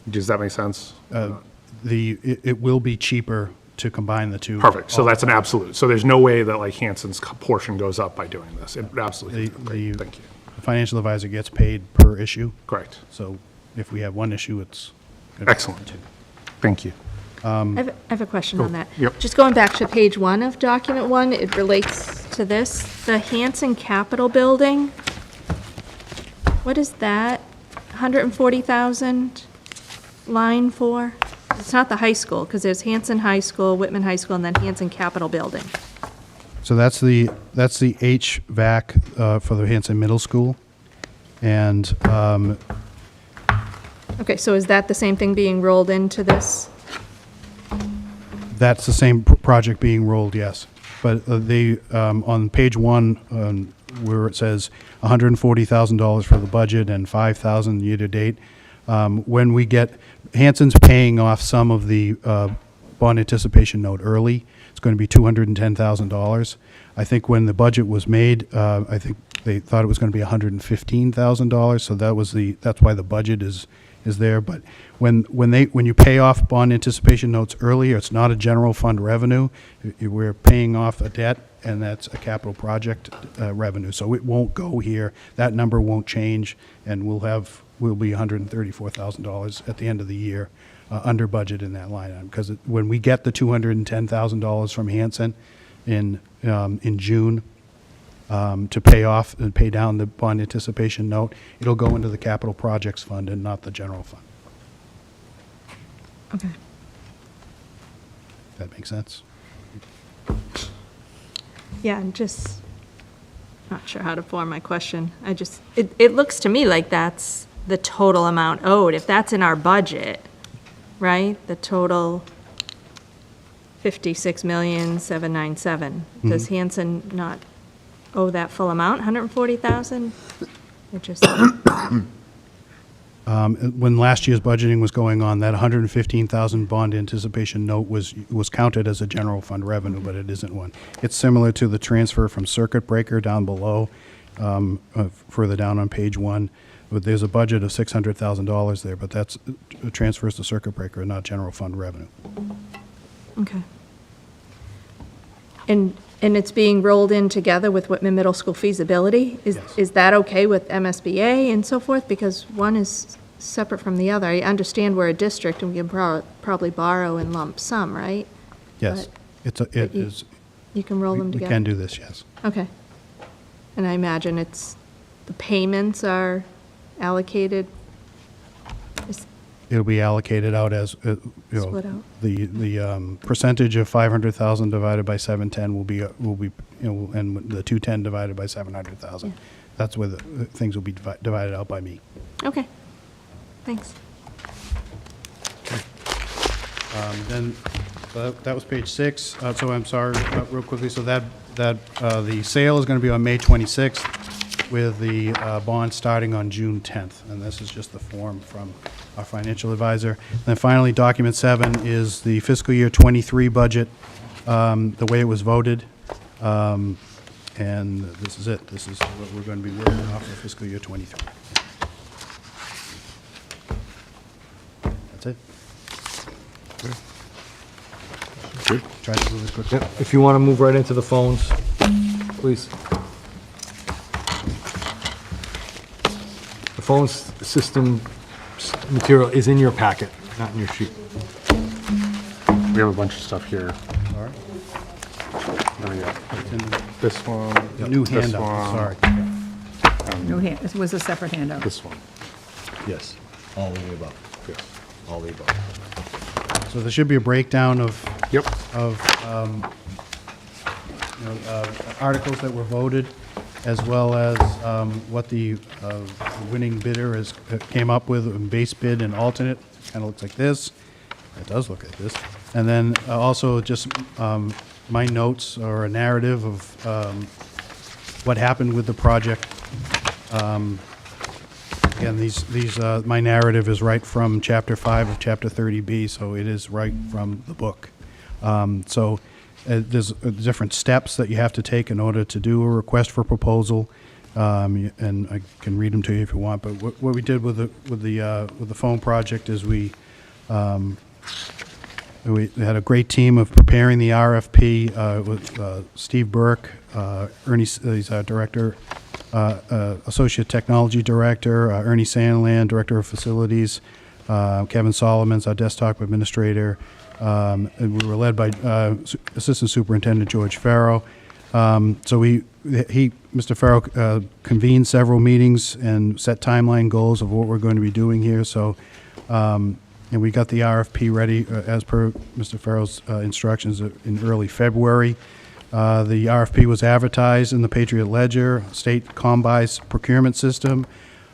does that make sense? it will be cheaper to combine the two. Perfect, so that's an absolute. So there's no way that like Hanson's portion goes up by doing this. It absolutely, great, thank you. The financial advisor gets paid per issue, Correct, so if we have one issue, it's. gonna be excellent, two. thank you. I have a question on that. Yep. Just going back to page 1 of document 1, it relates to this. The Hanson Capitol Building, what is that? 140,000 line for? It's not the high school, because there's Hanson High School, Whitman High School, and then Hanson Capitol Building. So that's the HVAC for the Hanson Middle School. And Okay, so is that the same thing being rolled into this? that's the same project being rolled, yes. But on page 1, where it says $140,000 for the budget and $5,000 year-to-date, when we get, Hanson's paying off some of the bond anticipation note early. It's going to be $210,000. I think when the budget was made, I think they thought it was going to be $115,000, so that's why the budget is there. But when you pay off bond anticipation notes earlier, it's not a general fund revenue. We're paying off a debt, and that's a capital project revenue. So it won't go here. That number won't change, and we'll be $134,000 at the end of the year under budget in that line item. Because when we get the $210,000 from Hanson in June to pay off and pay down the bond anticipation note, it'll go into the capital projects fund and not the general fund. Okay. That makes sense? Yeah, I'm just not sure how to form my question. It looks to me like that's the total amount owed. If that's in our budget, right? The total 56,797,000. Does Hanson not owe that full amount, 140,000? It just, When last year's budgeting was going on, that 115,000 bond anticipation note was counted as a general fund revenue, but it isn't one. It's similar to the transfer from circuit breaker down below, further down on page 1. But there's a budget of $600,000 there, but that's transfers to circuit breaker, not general fund revenue. okay. And it's being rolled in together with Whitman Middle School feasibility? Yes. Is that okay with MSBA and so forth? Because one is separate from the other. I understand we're a district and we can probably borrow in lump sum, right? Yes, it you- is. You can roll them We together? can do this, yes. Okay. And I imagine the payments are allocated? It'll be allocated out as, Split out. the percentage of 500,000 divided by 710 will be, and the 210 divided by 700,000. Yeah. That's where the things will be divided out by me. Okay, thanks. Then, that was page 6, so I'm sorry, real quickly, so the sale is going to be on May 26th with the bond starting on June 10th, and this is just the form from our financial advisor. And then finally, document 7 is the fiscal year '23 budget, the way it was voted, and this is it. This is what we're going to be working off for fiscal year '23. That's it. Good. Try to move it quickly. Yep, if you want to move right into the phones, please. The phone system material is in your packet, not in your sheet. We have a bunch of stuff here. All right. Oh, yeah. It's in This one. the new this handout, one, sorry. No hand, this was a separate handout. This one. Yes, all of the above. Yes. All of the above. So there should be a breakdown of Yep. articles that were voted, as well as what the winning bidder has came up with, base bid and alternate. Kind of looks like this. It does look like this. And then also just my notes or a narrative of what happened with the project. Again, my narrative is right from Chapter 5 of Chapter 30B, so it is right from the book. There's different steps that you have to take in order to do a request for proposal, and I can read them to you if you want. But what we did with the phone project is we had a great team of preparing the RFP with Steve Burke, Ernie, he's our director, Associate Technology Director, Ernie Sandland, Director of Facilities, Kevin Solomon's our desktop administrator, and we were led by Assistant Superintendent George Farrow. Mr. Farrow convened several meetings and set timeline goals of what we're going to be doing here. So, and we got the RFP ready as per Mr. Farrow's instructions in early February. The RFP was advertised in the Patriot Ledger, State Combis procurement system,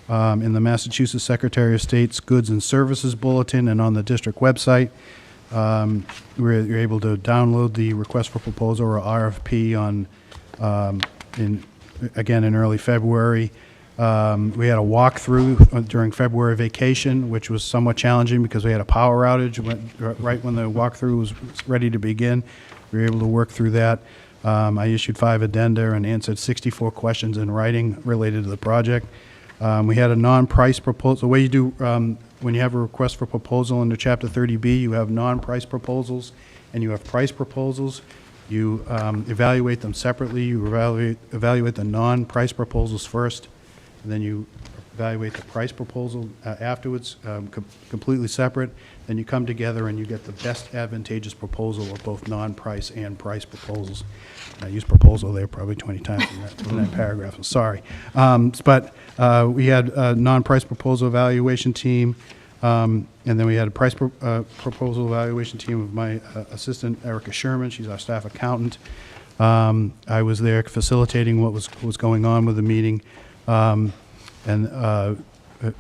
in the Massachusetts Secretary of State's Goods and Services Bulletin, and on the district website. You're able to download the request for proposal or RFP in early February. We had a walkthrough during February vacation, which was somewhat challenging because we had a power outage right when the walkthrough was ready to begin. We were able to work through that. I issued 5 addenda and answered 64 questions in writing related to the project. We had a non-price proposal. The way you do when you have a request for proposal under Chapter 30B, you have non-price proposals and you have price proposals. You evaluate them separately. You evaluate the non-price proposals first, and then you evaluate the price proposal afterwards, completely separate. Then you come together and you get the best advantageous proposal of both non-price and price proposals. And I used proposal there probably 20 times in that paragraph, I'm sorry. But we had a non-price proposal evaluation team, and then we had a price proposal evaluation team of my assistant, Erica Sherman. She's our staff accountant. I was there facilitating what was going on with the meeting. And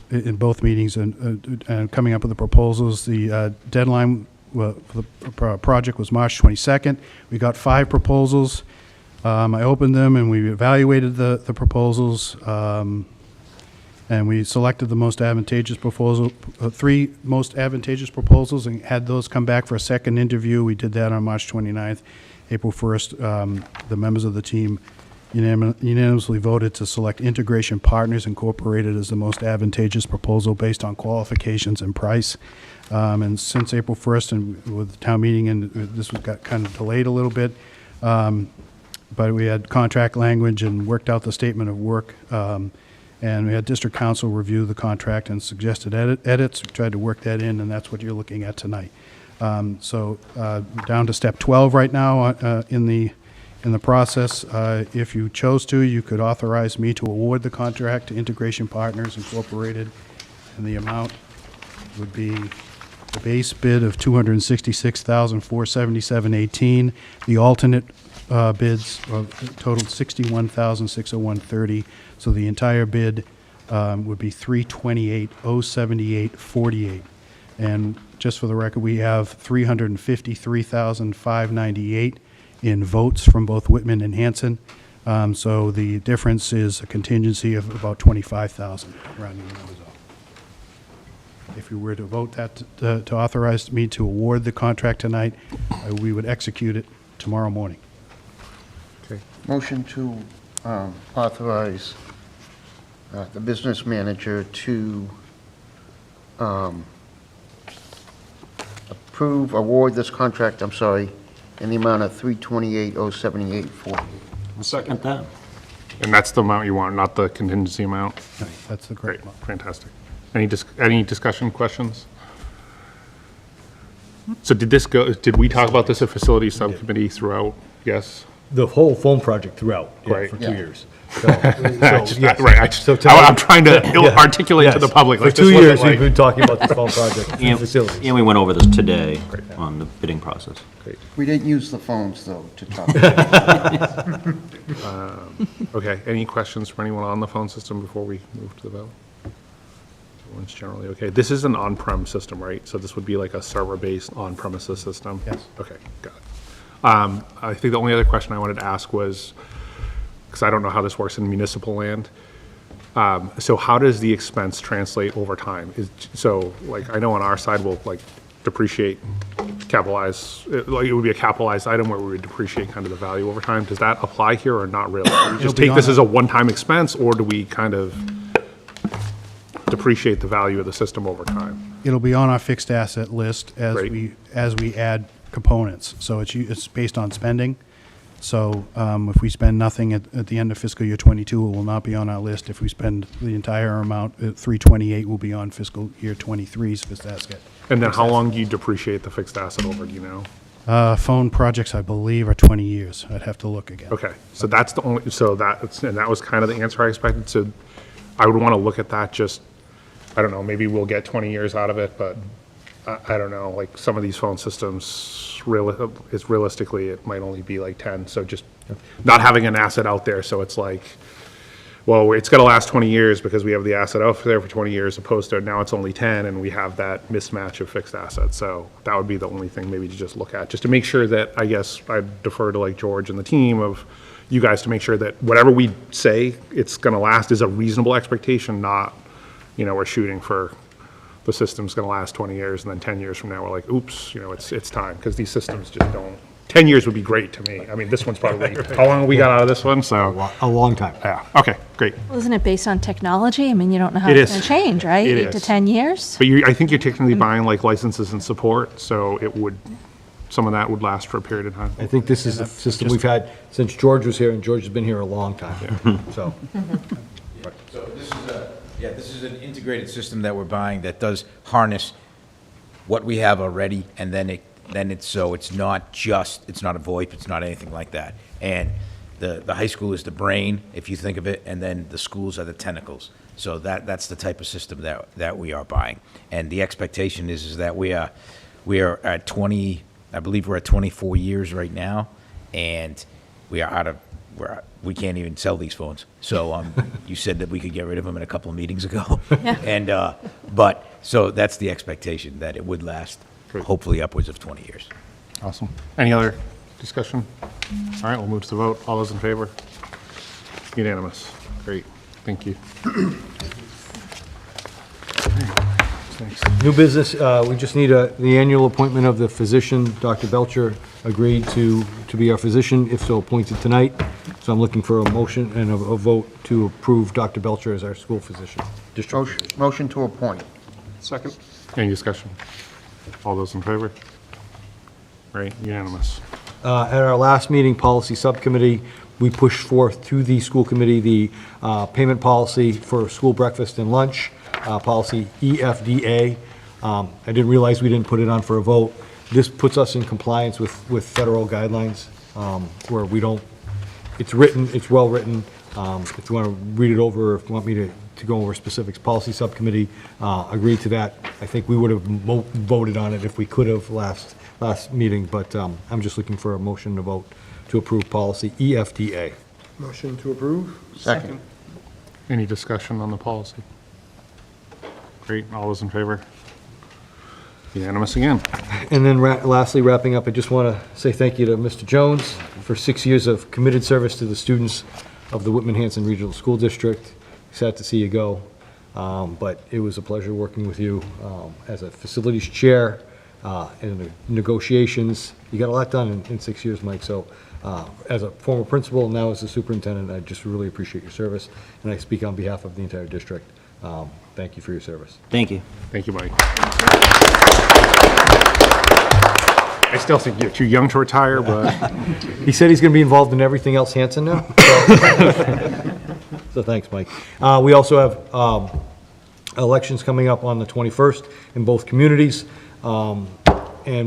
in both meetings and coming up with the proposals. The deadline for the project was March 22nd. We got 5 proposals. I opened them and we evaluated the proposals, and we selected the most advantageous proposal, 3 most advantageous proposals, and had those come back for a second interview. We did that on March 29th. April 1st, the members of the team unanimously voted to select Integration Partners Incorporated as the most advantageous proposal based on qualifications and price. And since April 1st, and with the town meeting, and this got kind of delayed a little bit, but we had contract language and worked out the statement of work, and we had district council review the contract and suggested edits. We tried to work that in, and that's what you're looking at tonight. So down to step 12 right now in the process. If you chose to, you could authorize me to award the contract to Integration Partners Incorporated, and the amount would be the base bid of $266,477.18. The alternate bids totaled $61,601.30. So the entire bid would be $328,078.48. And just for the record, we have $353,598 in votes from both Whitman and Hanson. So the difference is a contingency of about $25,000, rounding the numbers off. If you were to vote that to authorize me to award the contract tonight, we would execute it tomorrow morning. Motion to authorize the business manager to award this contract, in the amount of $328,078.40. Second that. And that's the amount you want, not the contingency amount? That's the Great, correct amount. fantastic. Any discussion, questions? So did we talk about this at facility subcommittee throughout? Yes? The whole phone project throughout, Right. for 2 years. I'm trying to articulate to the public. For like, 2 this wasn't years, we've like- been talking about this phone project in And facilities. and we went over this today on the bidding process. We didn't use the phones, though, to talk. Okay, any questions for anyone on the phone system before we move to the vote? Everyone's generally okay. This is an on-prem system, right? So this would be like a server-based on-premises system? Yes. Okay, got it. I think the only other question I wanted to ask was, because I don't know how this works in municipal land, so how does the expense translate over time? So, like, I know on our side, we'll, like, depreciate, capitalize, it would be a capitalized item where we would depreciate kind of the value over time. Does that apply here or not really? Do we just be take this on as a one-time expense, or do we kind of depreciate the value of the system over time? It'll be on our fixed asset list Great. as we add components. So it's based on spending. So if we spend nothing at the end of fiscal year '22, it will not be on our list. If we spend the entire amount, 328 will be on fiscal year '23's fixed asset. And then how long do you depreciate the fixed asset over, do you know? Phone projects, I believe, are 20 years. I'd have to look again. Okay, so that's the only, and that was kind of the answer I expected, so I would want to look at that, just, I don't know, maybe we'll get 20 years out of it, but I don't know, like, some of these phone systems, realistically, it might only be like 10, so just not having an asset out there, so it's like, well, it's gonna last 20 years because we have the asset out there for 20 years, opposed to now it's only 10, and we have that mismatch of fixed assets, so that would be the only thing maybe to just look at, just to make sure that, I guess, I defer to like George and the team of you guys to make sure that whatever we say it's gonna last is a reasonable expectation, not, we're shooting for the system's gonna last 20 years, and then 10 years from now, we're like, oops, it's time, because these systems just don't, 10 years would be great to me. I mean, this one's probably, how long have we got out of this one, so, A long time. yeah, okay, great. Well, isn't it based on technology? I mean, you don't know how It it's is. going to change, right? It 8 to is. 10 years? But I think you're technically buying like licenses and support, so some of that would last for a period of time. I think this is the system we've had since George was here, and George has been here a long time, so. So this is an integrated system that we're buying that does harness what we have already, and then it's not a VoIP, it's not anything like that. And the high school is the brain, if you think of it, and then the schools are the tentacles. So that's the type of system that we are buying. And the expectation is that we are at 20, I believe we're at 24 years right now, and we are out of we can't even sell these phones. So you said that we could get rid of them in a couple of meetings ago. And, so that's the expectation, that it would last hopefully upwards of 20 years. Awesome. Any other discussion? All right, we'll move to the vote. All those in favor? Unanimous. Great, thank you. Thanks. New business, we just need the annual appointment of the physician. Dr. Belcher agreed to be our physician, if so appointed tonight. So I'm looking for a motion and a vote to approve Dr. Belcher as our school physician. District physician. Motion to appoint. Second. Any discussion? All those in favor? Great, unanimous. At our last meeting, policy subcommittee, we pushed forth to the school committee the payment policy for school breakfast and lunch, policy EFDA. I didn't realize we didn't put it on for a vote. This puts us in compliance with federal guidelines, where we don't, it's written, it's well-written. If you want to read it over, if you want me to go over specifics, policy subcommittee agreed to that. I think we would have voted on it if we could have last meeting, but I'm just looking for a motion to vote to approve policy EFDA. Motion to approve? Second. Any discussion on the policy? Great, all those in favor? Unanimous again. And then lastly, wrapping up, I just want to say thank you to Mr. Jones for 6 years of committed service to the students of the Whitman Hanson Regional School District. Sad to see you go, but it was a pleasure working with you as a facilities chair in the negotiations. You got a lot done in 6 years, Mike, so as a former principal, now as a superintendent, I just really appreciate your service, and I speak on behalf of the entire district. Thank you for your service. Thank you. Thank you, Mike. I still think you're too young to retire, but He said he's going to be involved in everything else Hanson now. So thanks, Mike. We also have elections coming up on the 21st in both communities, and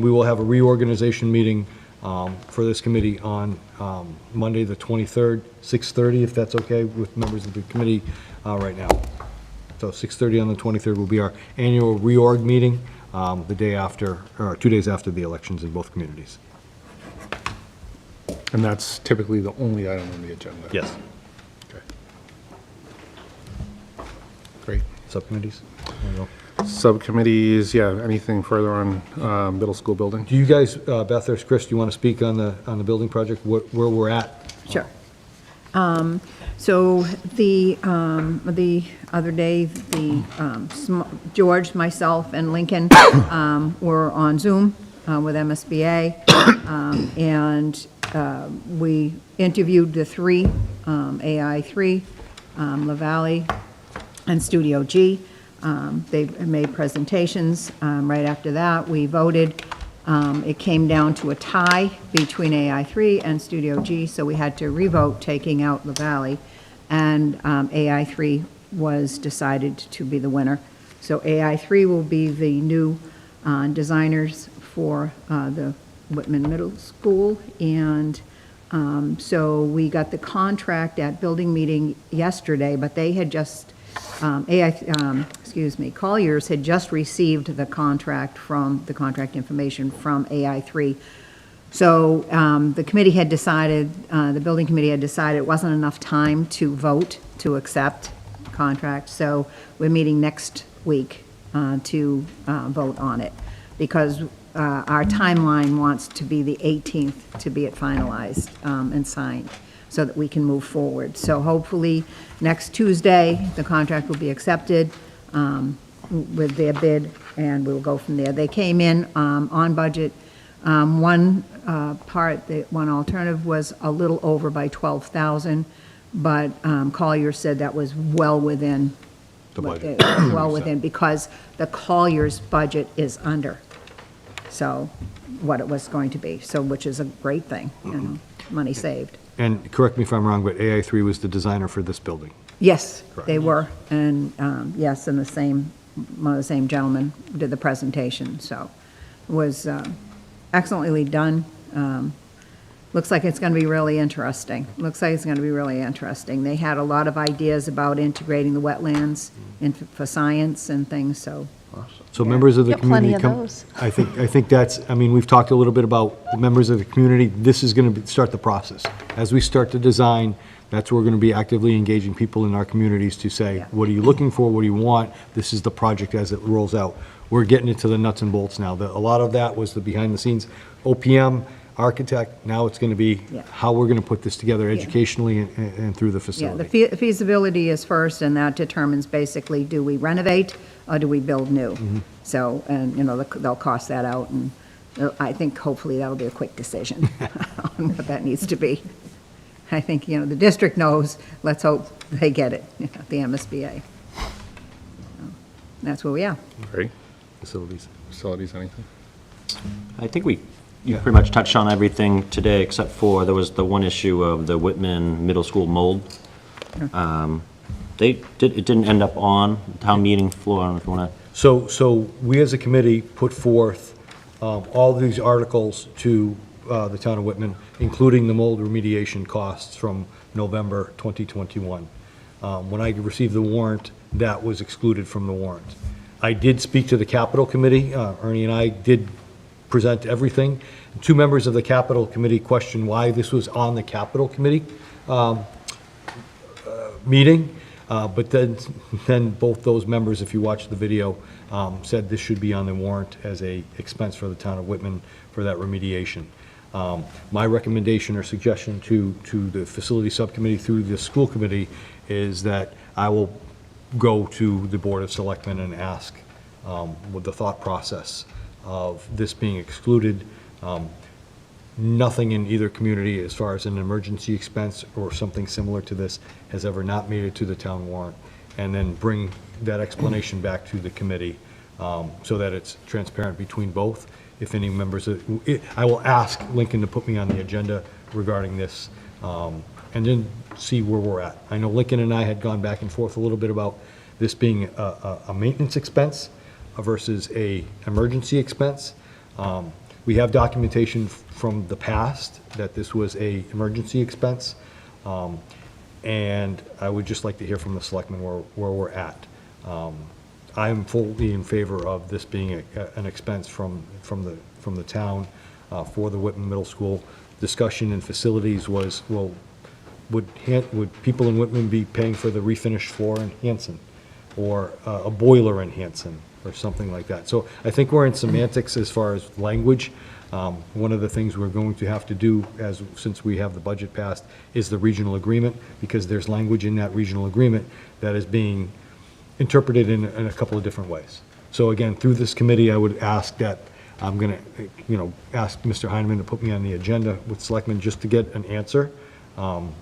we will have a reorganization meeting for this committee on Monday, the 23rd, 6:30, if that's okay with members of the committee right now. So 6:30 on the 23rd will be our annual reorg meeting, the day after, or 2 days after the elections in both communities. and that's typically the only item on the agenda. Yes. Okay. Great. Subcommittees? There you go. Subcommittees, yeah, anything further on middle school building? Do you guys, Beth or Chris, do you want to speak on the building project, where we're at? Sure. So the other day, George, myself, and Lincoln were on Zoom with MSBA, and we interviewed the three, AI3, LaValle, and Studio G. They made presentations. Right after that, we voted. It came down to a tie between AI3 and Studio G, so we had to revote, taking out LaValle, and AI3 was decided to be the winner. So AI3 will be the new designers for the Whitman Middle School, and so we got the contract at building meeting yesterday, but they had just Colliers had just received the contract information from AI3. So the committee had decided, the building committee had decided it wasn't enough time to vote to accept the contract. So we're meeting next week to vote on it, because our timeline wants to be the 18th to be it finalized and signed, so that we can move forward. So hopefully, next Tuesday, the contract will be accepted with their bid, and we'll go from there. They came in on budget. One alternative was a little over by 12,000, but Collier said that was well within The budget. well within, because the Collier's budget is under, so what it was going to be, so, which is a great thing, money saved. And correct me if I'm wrong, but AI3 was the designer for this building. Yes, they were, and yes, and one of the same gentleman did the presentation, so it was excellently done. Looks like it's going to be really interesting. They had a lot of ideas about integrating the wetlands for science and things, so So members of the Got plenty community of come. those. I think that's, I mean, we've talked a little bit about the members of the community. This is going to start the process. As we start to design, that's where we're going to be actively engaging people in our communities to say, Yeah. what are you looking for? What do you want? This is the project as it rolls out. We're getting into the nuts and bolts now. A lot of that was the behind the scenes, OPM, architect. Now it's going to be Yeah. how we're going to put this together educationally and through the Yeah, the facility. feasibility is first, and that determines basically, do we renovate or do we build new? So, and, you know, they'll cost that out, and I think hopefully that'll be a quick decision on what that needs to be. I think, you know, the district knows, let's hope they get it, you know, the MSBA. So, that's where we are. Great. Facilities. Facilities, anything? I think you pretty much touched on everything today, except for there was the one issue of the Whitman Middle School mold. It didn't end up on the town meeting floor. I don't know if you want to. So we as a committee put forth all these articles to the town of Whitman, including the mold remediation costs from November 2021. When I received the warrant, that was excluded from the warrant. I did speak to the capital committee. Ernie and I did present everything. Two members of the capital committee questioned why this was on the capital committee meeting. But then both those members, if you watch the video, said this should be on the warrant as a expense for the town of Whitman for that remediation. My recommendation or suggestion to the facility subcommittee through the school committee is that I will go to the Board of Selectmen and ask with the thought process of this being excluded. Nothing in either community as far as an emergency expense or something similar to this has ever not made it to the town warrant, and then bring that explanation back to the committee so that it's transparent between both. If any members, I will ask Lincoln to put me on the agenda regarding this, and then see where we're at. I know Lincoln and I had gone back and forth a little bit about this being a maintenance expense versus a emergency expense. We have documentation from the past that this was a emergency expense, and I would just like to hear from the selectmen where we're at. I'm fully in favor of this being an expense from the town for the Whitman Middle School. Discussion in facilities was, well, would people in Whitman be paying for the refinished floor in Hanson, or a boiler in Hanson, or something like that? So I think we're in semantics as far as language. One of the things we're going to have to do, since we have the budget passed, is the regional agreement, because there's language in that regional agreement that is being interpreted in a couple of different ways. So again, through this committee, I would ask that, I'm going to, ask Mr. Heineman to put me on the agenda with selectmen just to get an answer, and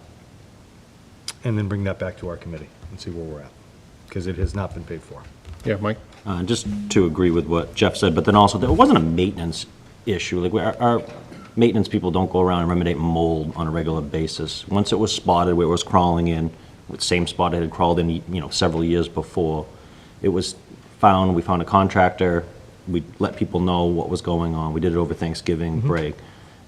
then bring that back to our committee and see where we're at, because it has not been paid for. Yeah, Mike? Just to agree with what Jeff said, but then also, it wasn't a maintenance issue. Like, our maintenance people don't go around and remediate mold on a regular basis. Once it was spotted where it was crawling in, the same spot it had crawled in, several years before, it was found, we found a contractor, we let people know what was going on. We did it over Thanksgiving break,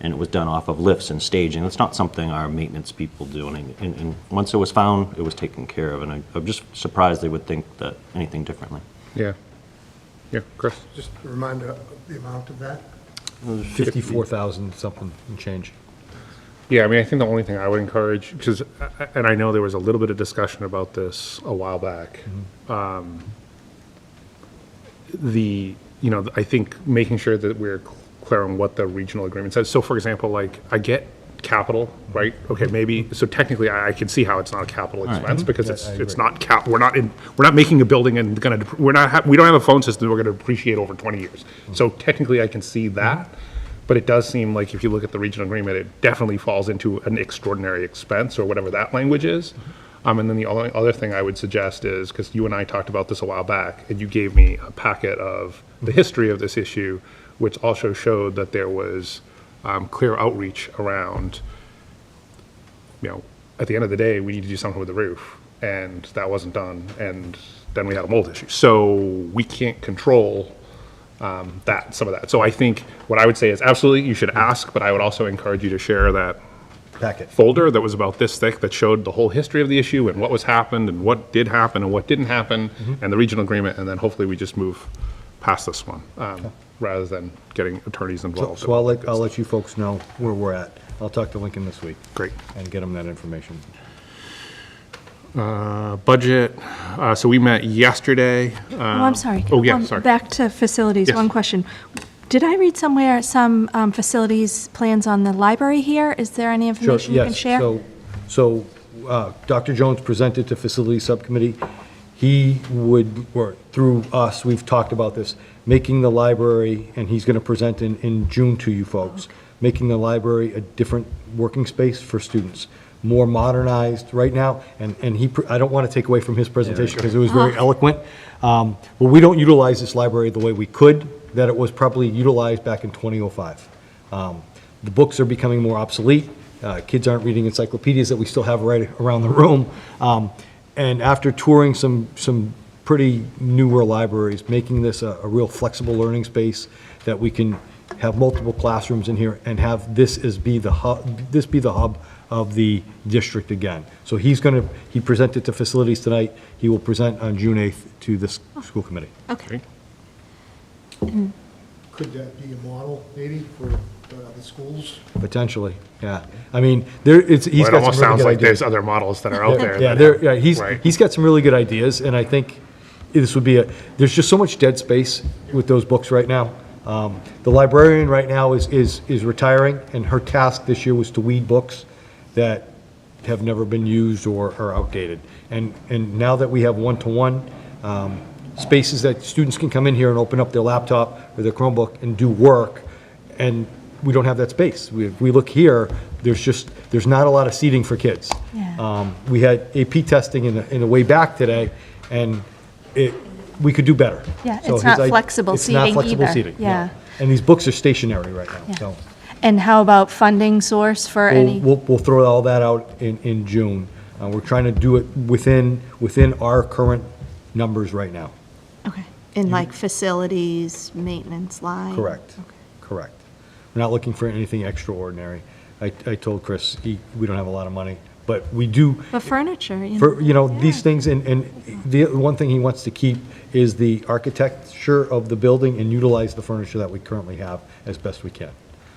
and it was done off of lifts and staging. It's not something our maintenance people do, and once it was found, it was taken care of, and I'm just surprised they would think that anything differently. Yeah. Yeah, Chris? Just a reminder of the amount of that. 54,000 something and change. Yeah, I mean, I think the only thing I would encourage, because, and I know there was a little bit of discussion about this a while back. I think making sure that we're clear on what the regional agreement says. So for example, like, I get capital, right? Okay, maybe, so technically I can see how it's not a capital expense, because it's not we're not making a building and we don't have a phone system we're gonna depreciate over 20 years. So technically I can see that, but it does seem like if you look at the regional agreement, it definitely falls into an extraordinary expense, or whatever that language is. And then the only other thing I would suggest is, because you and I talked about this a while back, and you gave me a packet of the history of this issue, which also showed that there was clear outreach around, at the end of the day, we need to do something with the roof, and that wasn't done, and then we had a mold issue. So we can't control some of that. So I think what I would say is absolutely you should ask, but I would also encourage you to share that Packet. folder that was about this thick that showed the whole history of the issue and what was happened and what did happen and what didn't happen and the regional agreement, and then hopefully we just move past this one, rather than getting attorneys involved. So I'll let you folks know where we're at. I'll talk to Lincoln this week. Great. And get them that information. Budget, so we met yesterday. Oh, I'm sorry. Oh, yeah, sorry. Back to facilities, Yes. one question. Did I read somewhere some facilities plans on the library here? Is there any information you can share? So Dr. Jones presented to Facilities Subcommittee. He would, or through us, we've talked about this, making the library, and he's going to present in June to you folks, making the library a different working space for students, more modernized right now, and I don't want to take away from his presentation because it was very eloquent. Well, we don't utilize this library the way we could, that it was probably utilized back in 2005. The books are becoming more obsolete. Kids aren't reading encyclopedias that we still have right around the room. And after touring some pretty newer libraries, making this a real flexible learning space that we can have multiple classrooms in here and have this be the hub of the district again. So he presented to facilities tonight. He will present on June 8th to this school committee. Okay. Could that be a model, maybe, for the schools? Potentially, yeah. I mean, he's Well, it got almost some really sounds good like ideas. there's other models that are out there. Yeah, Right. he's got some really good ideas, and I think this would be there's just so much dead space with those books right now. The librarian right now is retiring, and her task this year was to weed books that have never been used or are outdated. And now that we have one-to-one, spaces that students can come in here and open up their laptop or their Chromebook and do work, and we don't have that space. We look here, there's not a lot of seating for kids. Yeah. We had AP testing in the way back today, and we could do better. Yeah, So it's not his flexible It's not seating flexible either. seating, no. Yeah. And these books are stationary right now, Yeah. so. And how about funding source for any? We'll throw all that out in June. We're trying to do it within our current numbers right now. Okay. In like facilities, maintenance line? Correct, correct. We're not looking for anything extraordinary. I told Chris, we don't have a lot of money, but we do, But furniture, these things, and the one thing he wants to keep is the architecture of the building and utilize the furniture that we currently have as best we can.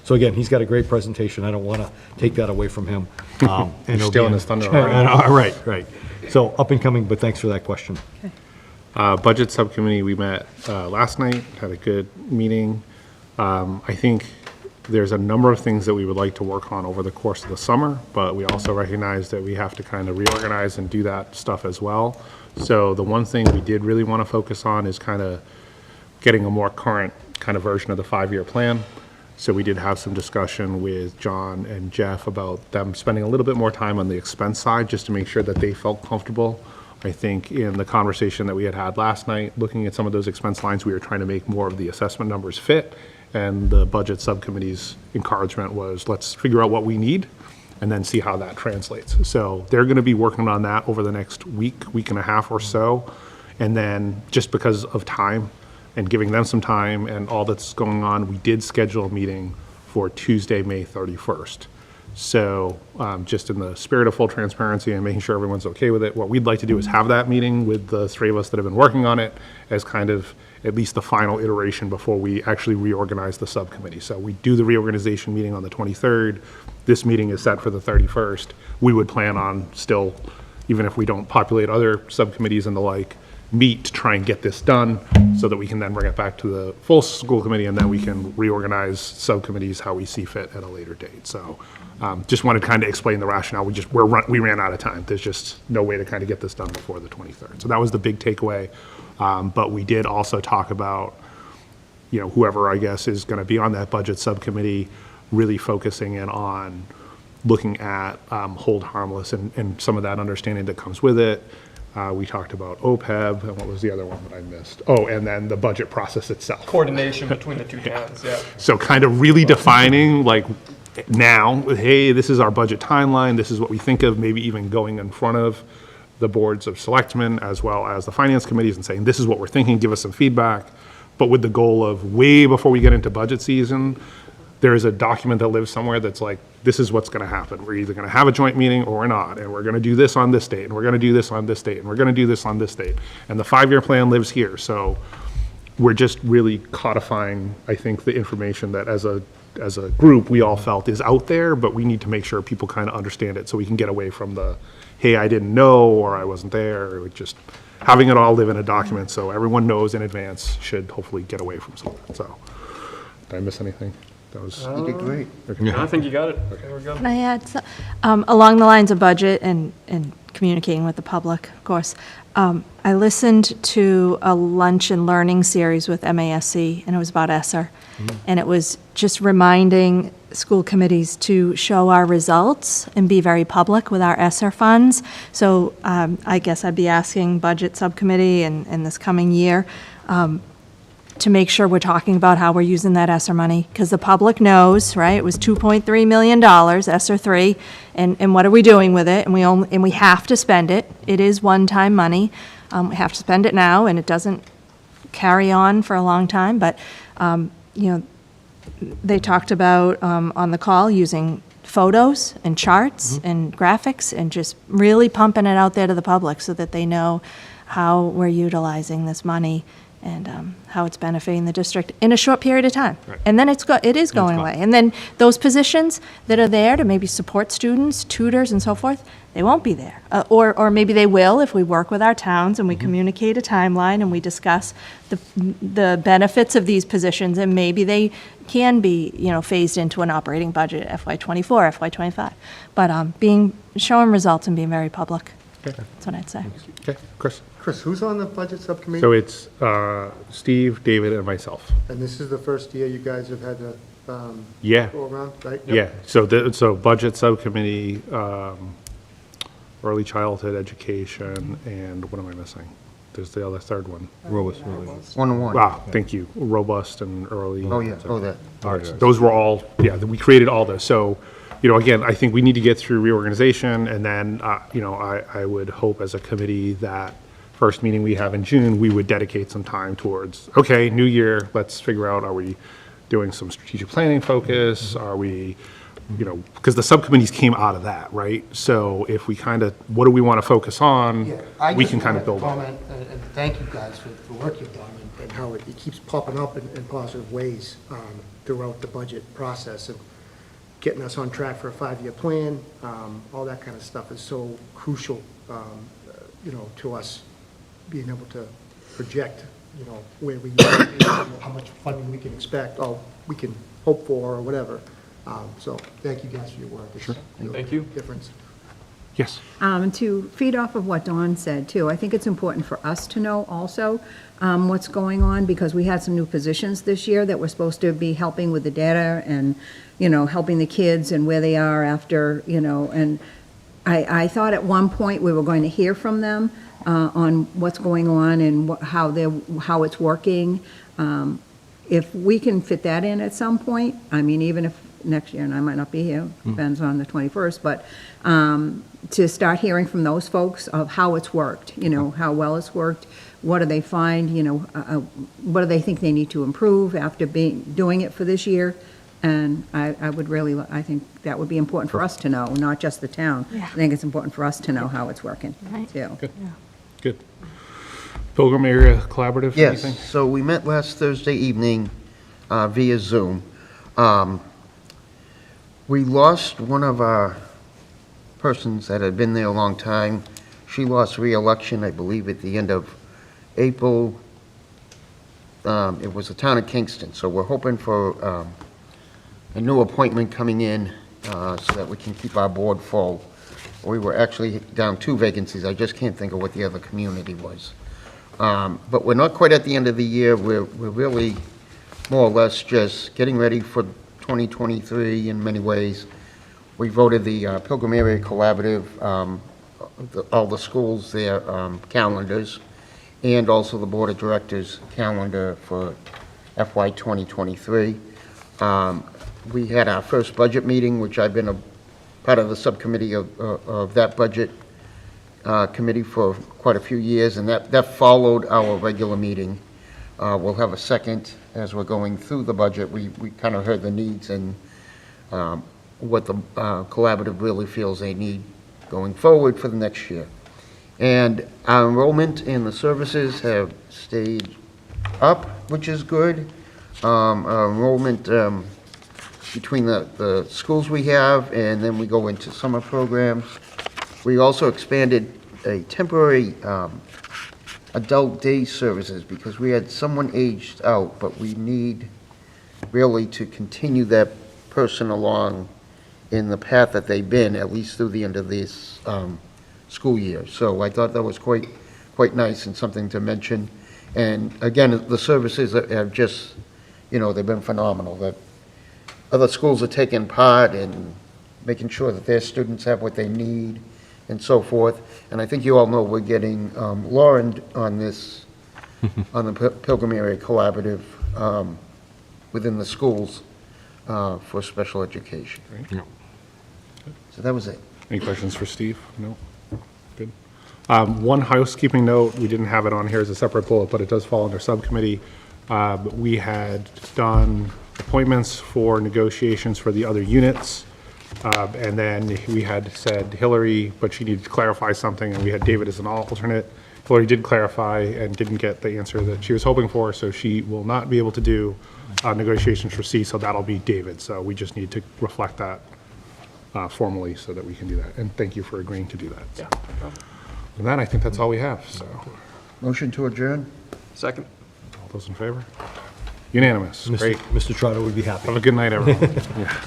So again, he's got a great presentation. I don't want to take that away from him. And You're it'll stealing be- his thunder already. Right. So up and coming, but thanks for that question. Budget Subcommittee, we met last night, had a good meeting. I think there's a number of things that we would like to work on over the course of the summer, but we also recognize that we have to kind of reorganize and do that stuff as well. So the one thing we did really want to focus on is kind of getting a more current kind of version of the 5-year plan. So we did have some discussion with John and Jeff about them spending a little bit more time on the expense side, just to make sure that they felt comfortable. I think in the conversation that we had last night, looking at some of those expense lines, we were trying to make more of the assessment numbers fit. And the budget subcommittee's encouragement was, let's figure out what we need and then see how that translates. So they're going to be working on that over the next week and a half or so. And then just because of time and giving them some time and all that's going on, we did schedule a meeting for Tuesday, May 31st. So just in the spirit of full transparency and making sure everyone's okay with it, what we'd like to do is have that meeting with the three of us that have been working on it as kind of at least the final iteration before we actually reorganize the subcommittee. So we do the reorganization meeting on the 23rd. This meeting is set for the 31st. We would plan on still, even if we don't populate other subcommittees and the like, meet to try and get this done so that we can then bring it back to the full school committee and then we can reorganize subcommittees how we see fit at a later date. So just wanted to kind of explain the rationale. We ran out of time. There's just no way to kind of get this done before the 23rd. So that was the big takeaway. But we did also talk about, whoever I guess is going to be on that budget subcommittee, really focusing in on looking at hold harmless and some of that understanding that comes with it. We talked about OPEB, and what was the other one that I missed? Oh, and then the budget process itself. Coordination between the two towns, yeah. So kind of really defining, like, now, hey, this is our budget timeline, this is what we think of, maybe even going in front of the boards of selectmen as well as the finance committees and saying, this is what we're thinking, give us some feedback, but with the goal of way before we get into budget season, there is a document that lives somewhere that's like, this is what's gonna happen. We're either gonna have a joint meeting or we're not, and we're gonna do this on this date, and we're gonna do this on this date, and we're gonna do this on this date. And the 5-year plan lives here, so we're just really codifying, I think, the information that as a group, we all felt is out there, but we need to make sure people kind of understand it so we can get away from the, hey, I didn't know, or I wasn't there, or just having it all live in a document so everyone knows in advance should hopefully get away from some of that. So, did I miss anything? That was. You did great. I think you got it. There we go. Can I add, along the lines of budget and communicating with the public, of course, I listened to a lunch and learning series with MASC, and it was about ESSER. And it was just reminding school committees to show our results and be very public with our ESSER funds. So I guess I'd be asking Budget Subcommittee in this coming year to make sure we're talking about how we're using that ESSER money, because the public knows, right? It was $2.3 million, ESSER 3, and what are we doing with it? And we have to spend it. It is one-time money. We have to spend it now, and it doesn't carry on for a long time. But they talked about on the call using photos and charts and graphics and just really pumping it out there to the public so that they know how we're utilizing this money and how it's benefiting the district in a short period of time. Right. And then it is going away. And then those positions that are there to maybe support students, tutors and so forth, they won't be there. Or maybe they will if we work with our towns and we communicate a timeline and we discuss the benefits of these positions, and maybe they can be, phased into an operating budget, FY24, FY25. But showing results and being very public. Okay. That's what I'd say. Okay, Chris. Chris, who's on the budget subcommittee? So it's Steve, David, and myself. And this is the first year you guys have had to Yeah. go around, right? Yeah, so budget subcommittee, early childhood education, and what am I missing? There's the other third one. Robust. 1-1. Wow, thank you. Robust and early. Oh, yeah, oh, that. All right, so those were all, we created all those. So, again, I think we need to get through reorganization, and then, I would hope as a committee that first meeting we have in June, we would dedicate some time towards, okay, new year, let's figure out, are we doing some strategic planning focus? Are we, because the subcommittees came out of that, right? So if we what do we want to focus on? We can kind of build on it. Comment and thank you guys for the work you've done and how it keeps popping up in positive ways throughout the budget process of getting us on track for a 5-year plan. All that kind of stuff is so crucial, to us being able to project, where we, how much funding we can expect, or we can hope for, or whatever. So thank you guys for your work. Sure. Thank you. Difference. Yes. To feed off of what Dawn said, too, I think it's important for us to know also what's going on, because we had some new positions this year that were supposed to be helping with the data and, helping the kids and where they are after, and I thought at one point we were going to hear from them on what's going on and how it's working. If we can fit that in at some point, even if next year, and I might not be here, depends on the 21st, but to start hearing from those folks of how it's worked, how well it's worked, what do they find, what do they think they need to improve after doing it for this year? And I would really, I think that would be important for us to know, not just the town. Yeah. I think it's important for us to know how it's working, Right. too. Good. Pilgrim Area Collaborative, Yes, anything? so we met last Thursday evening via Zoom. We lost one of our persons that had been there a long time. She lost re-election, I believe, at the end of April. It was the town of Kingston, so we're hoping for a new appointment coming in so that we can keep our board full. We were actually down 2 vacancies. I just can't think of what the other community was. But we're not quite at the end of the year. We're really more or less just getting ready for 2023 in many ways. We voted the Pilgrim Area Collaborative, all the schools, their calendars, and also the Board of Directors calendar for FY 2023. We had our first budget meeting, which I've been a part of the subcommittee of that budget committee for quite a few years, and that followed our regular meeting. We'll have a second as we're going through the budget. We kind of heard the needs and what the collaborative really feels they need going forward for the next year. And our enrollment in the services have stayed up, which is good. Our enrollment between the schools we have, and then we go into summer programs. We also expanded a temporary adult day services because we had someone aged out, but we need really to continue that person along in the path that they've been, at least through the end of this school year. So I thought that was quite nice and something to mention. And again, the services have just, they've been phenomenal. That other schools are taking part in making sure that their students have what they need and so forth. And I think you all know we're getting Lauren on this, on the Pilgrim Area Collaborative within the schools for special education. Great. So that was it. Any questions for Steve? No? Good. One housekeeping note, we didn't have it on here as a separate bullet, but it does fall under subcommittee. We had done appointments for negotiations for the other units, and then we had said Hillary, but she needed to clarify something, and we had David as an alternate. Hillary did clarify and didn't get the answer that she was hoping for, so she will not be able to do negotiations for C, so that'll be David. So we just need to reflect that formally so that we can do that. And thank you for agreeing to do that. Yeah. And that, I think that's all we have, so. Motion to adjourn? Second. All those in favor? Unanimous. Great. Mr. Trotter would be happy. Have a good night, everyone. Yeah.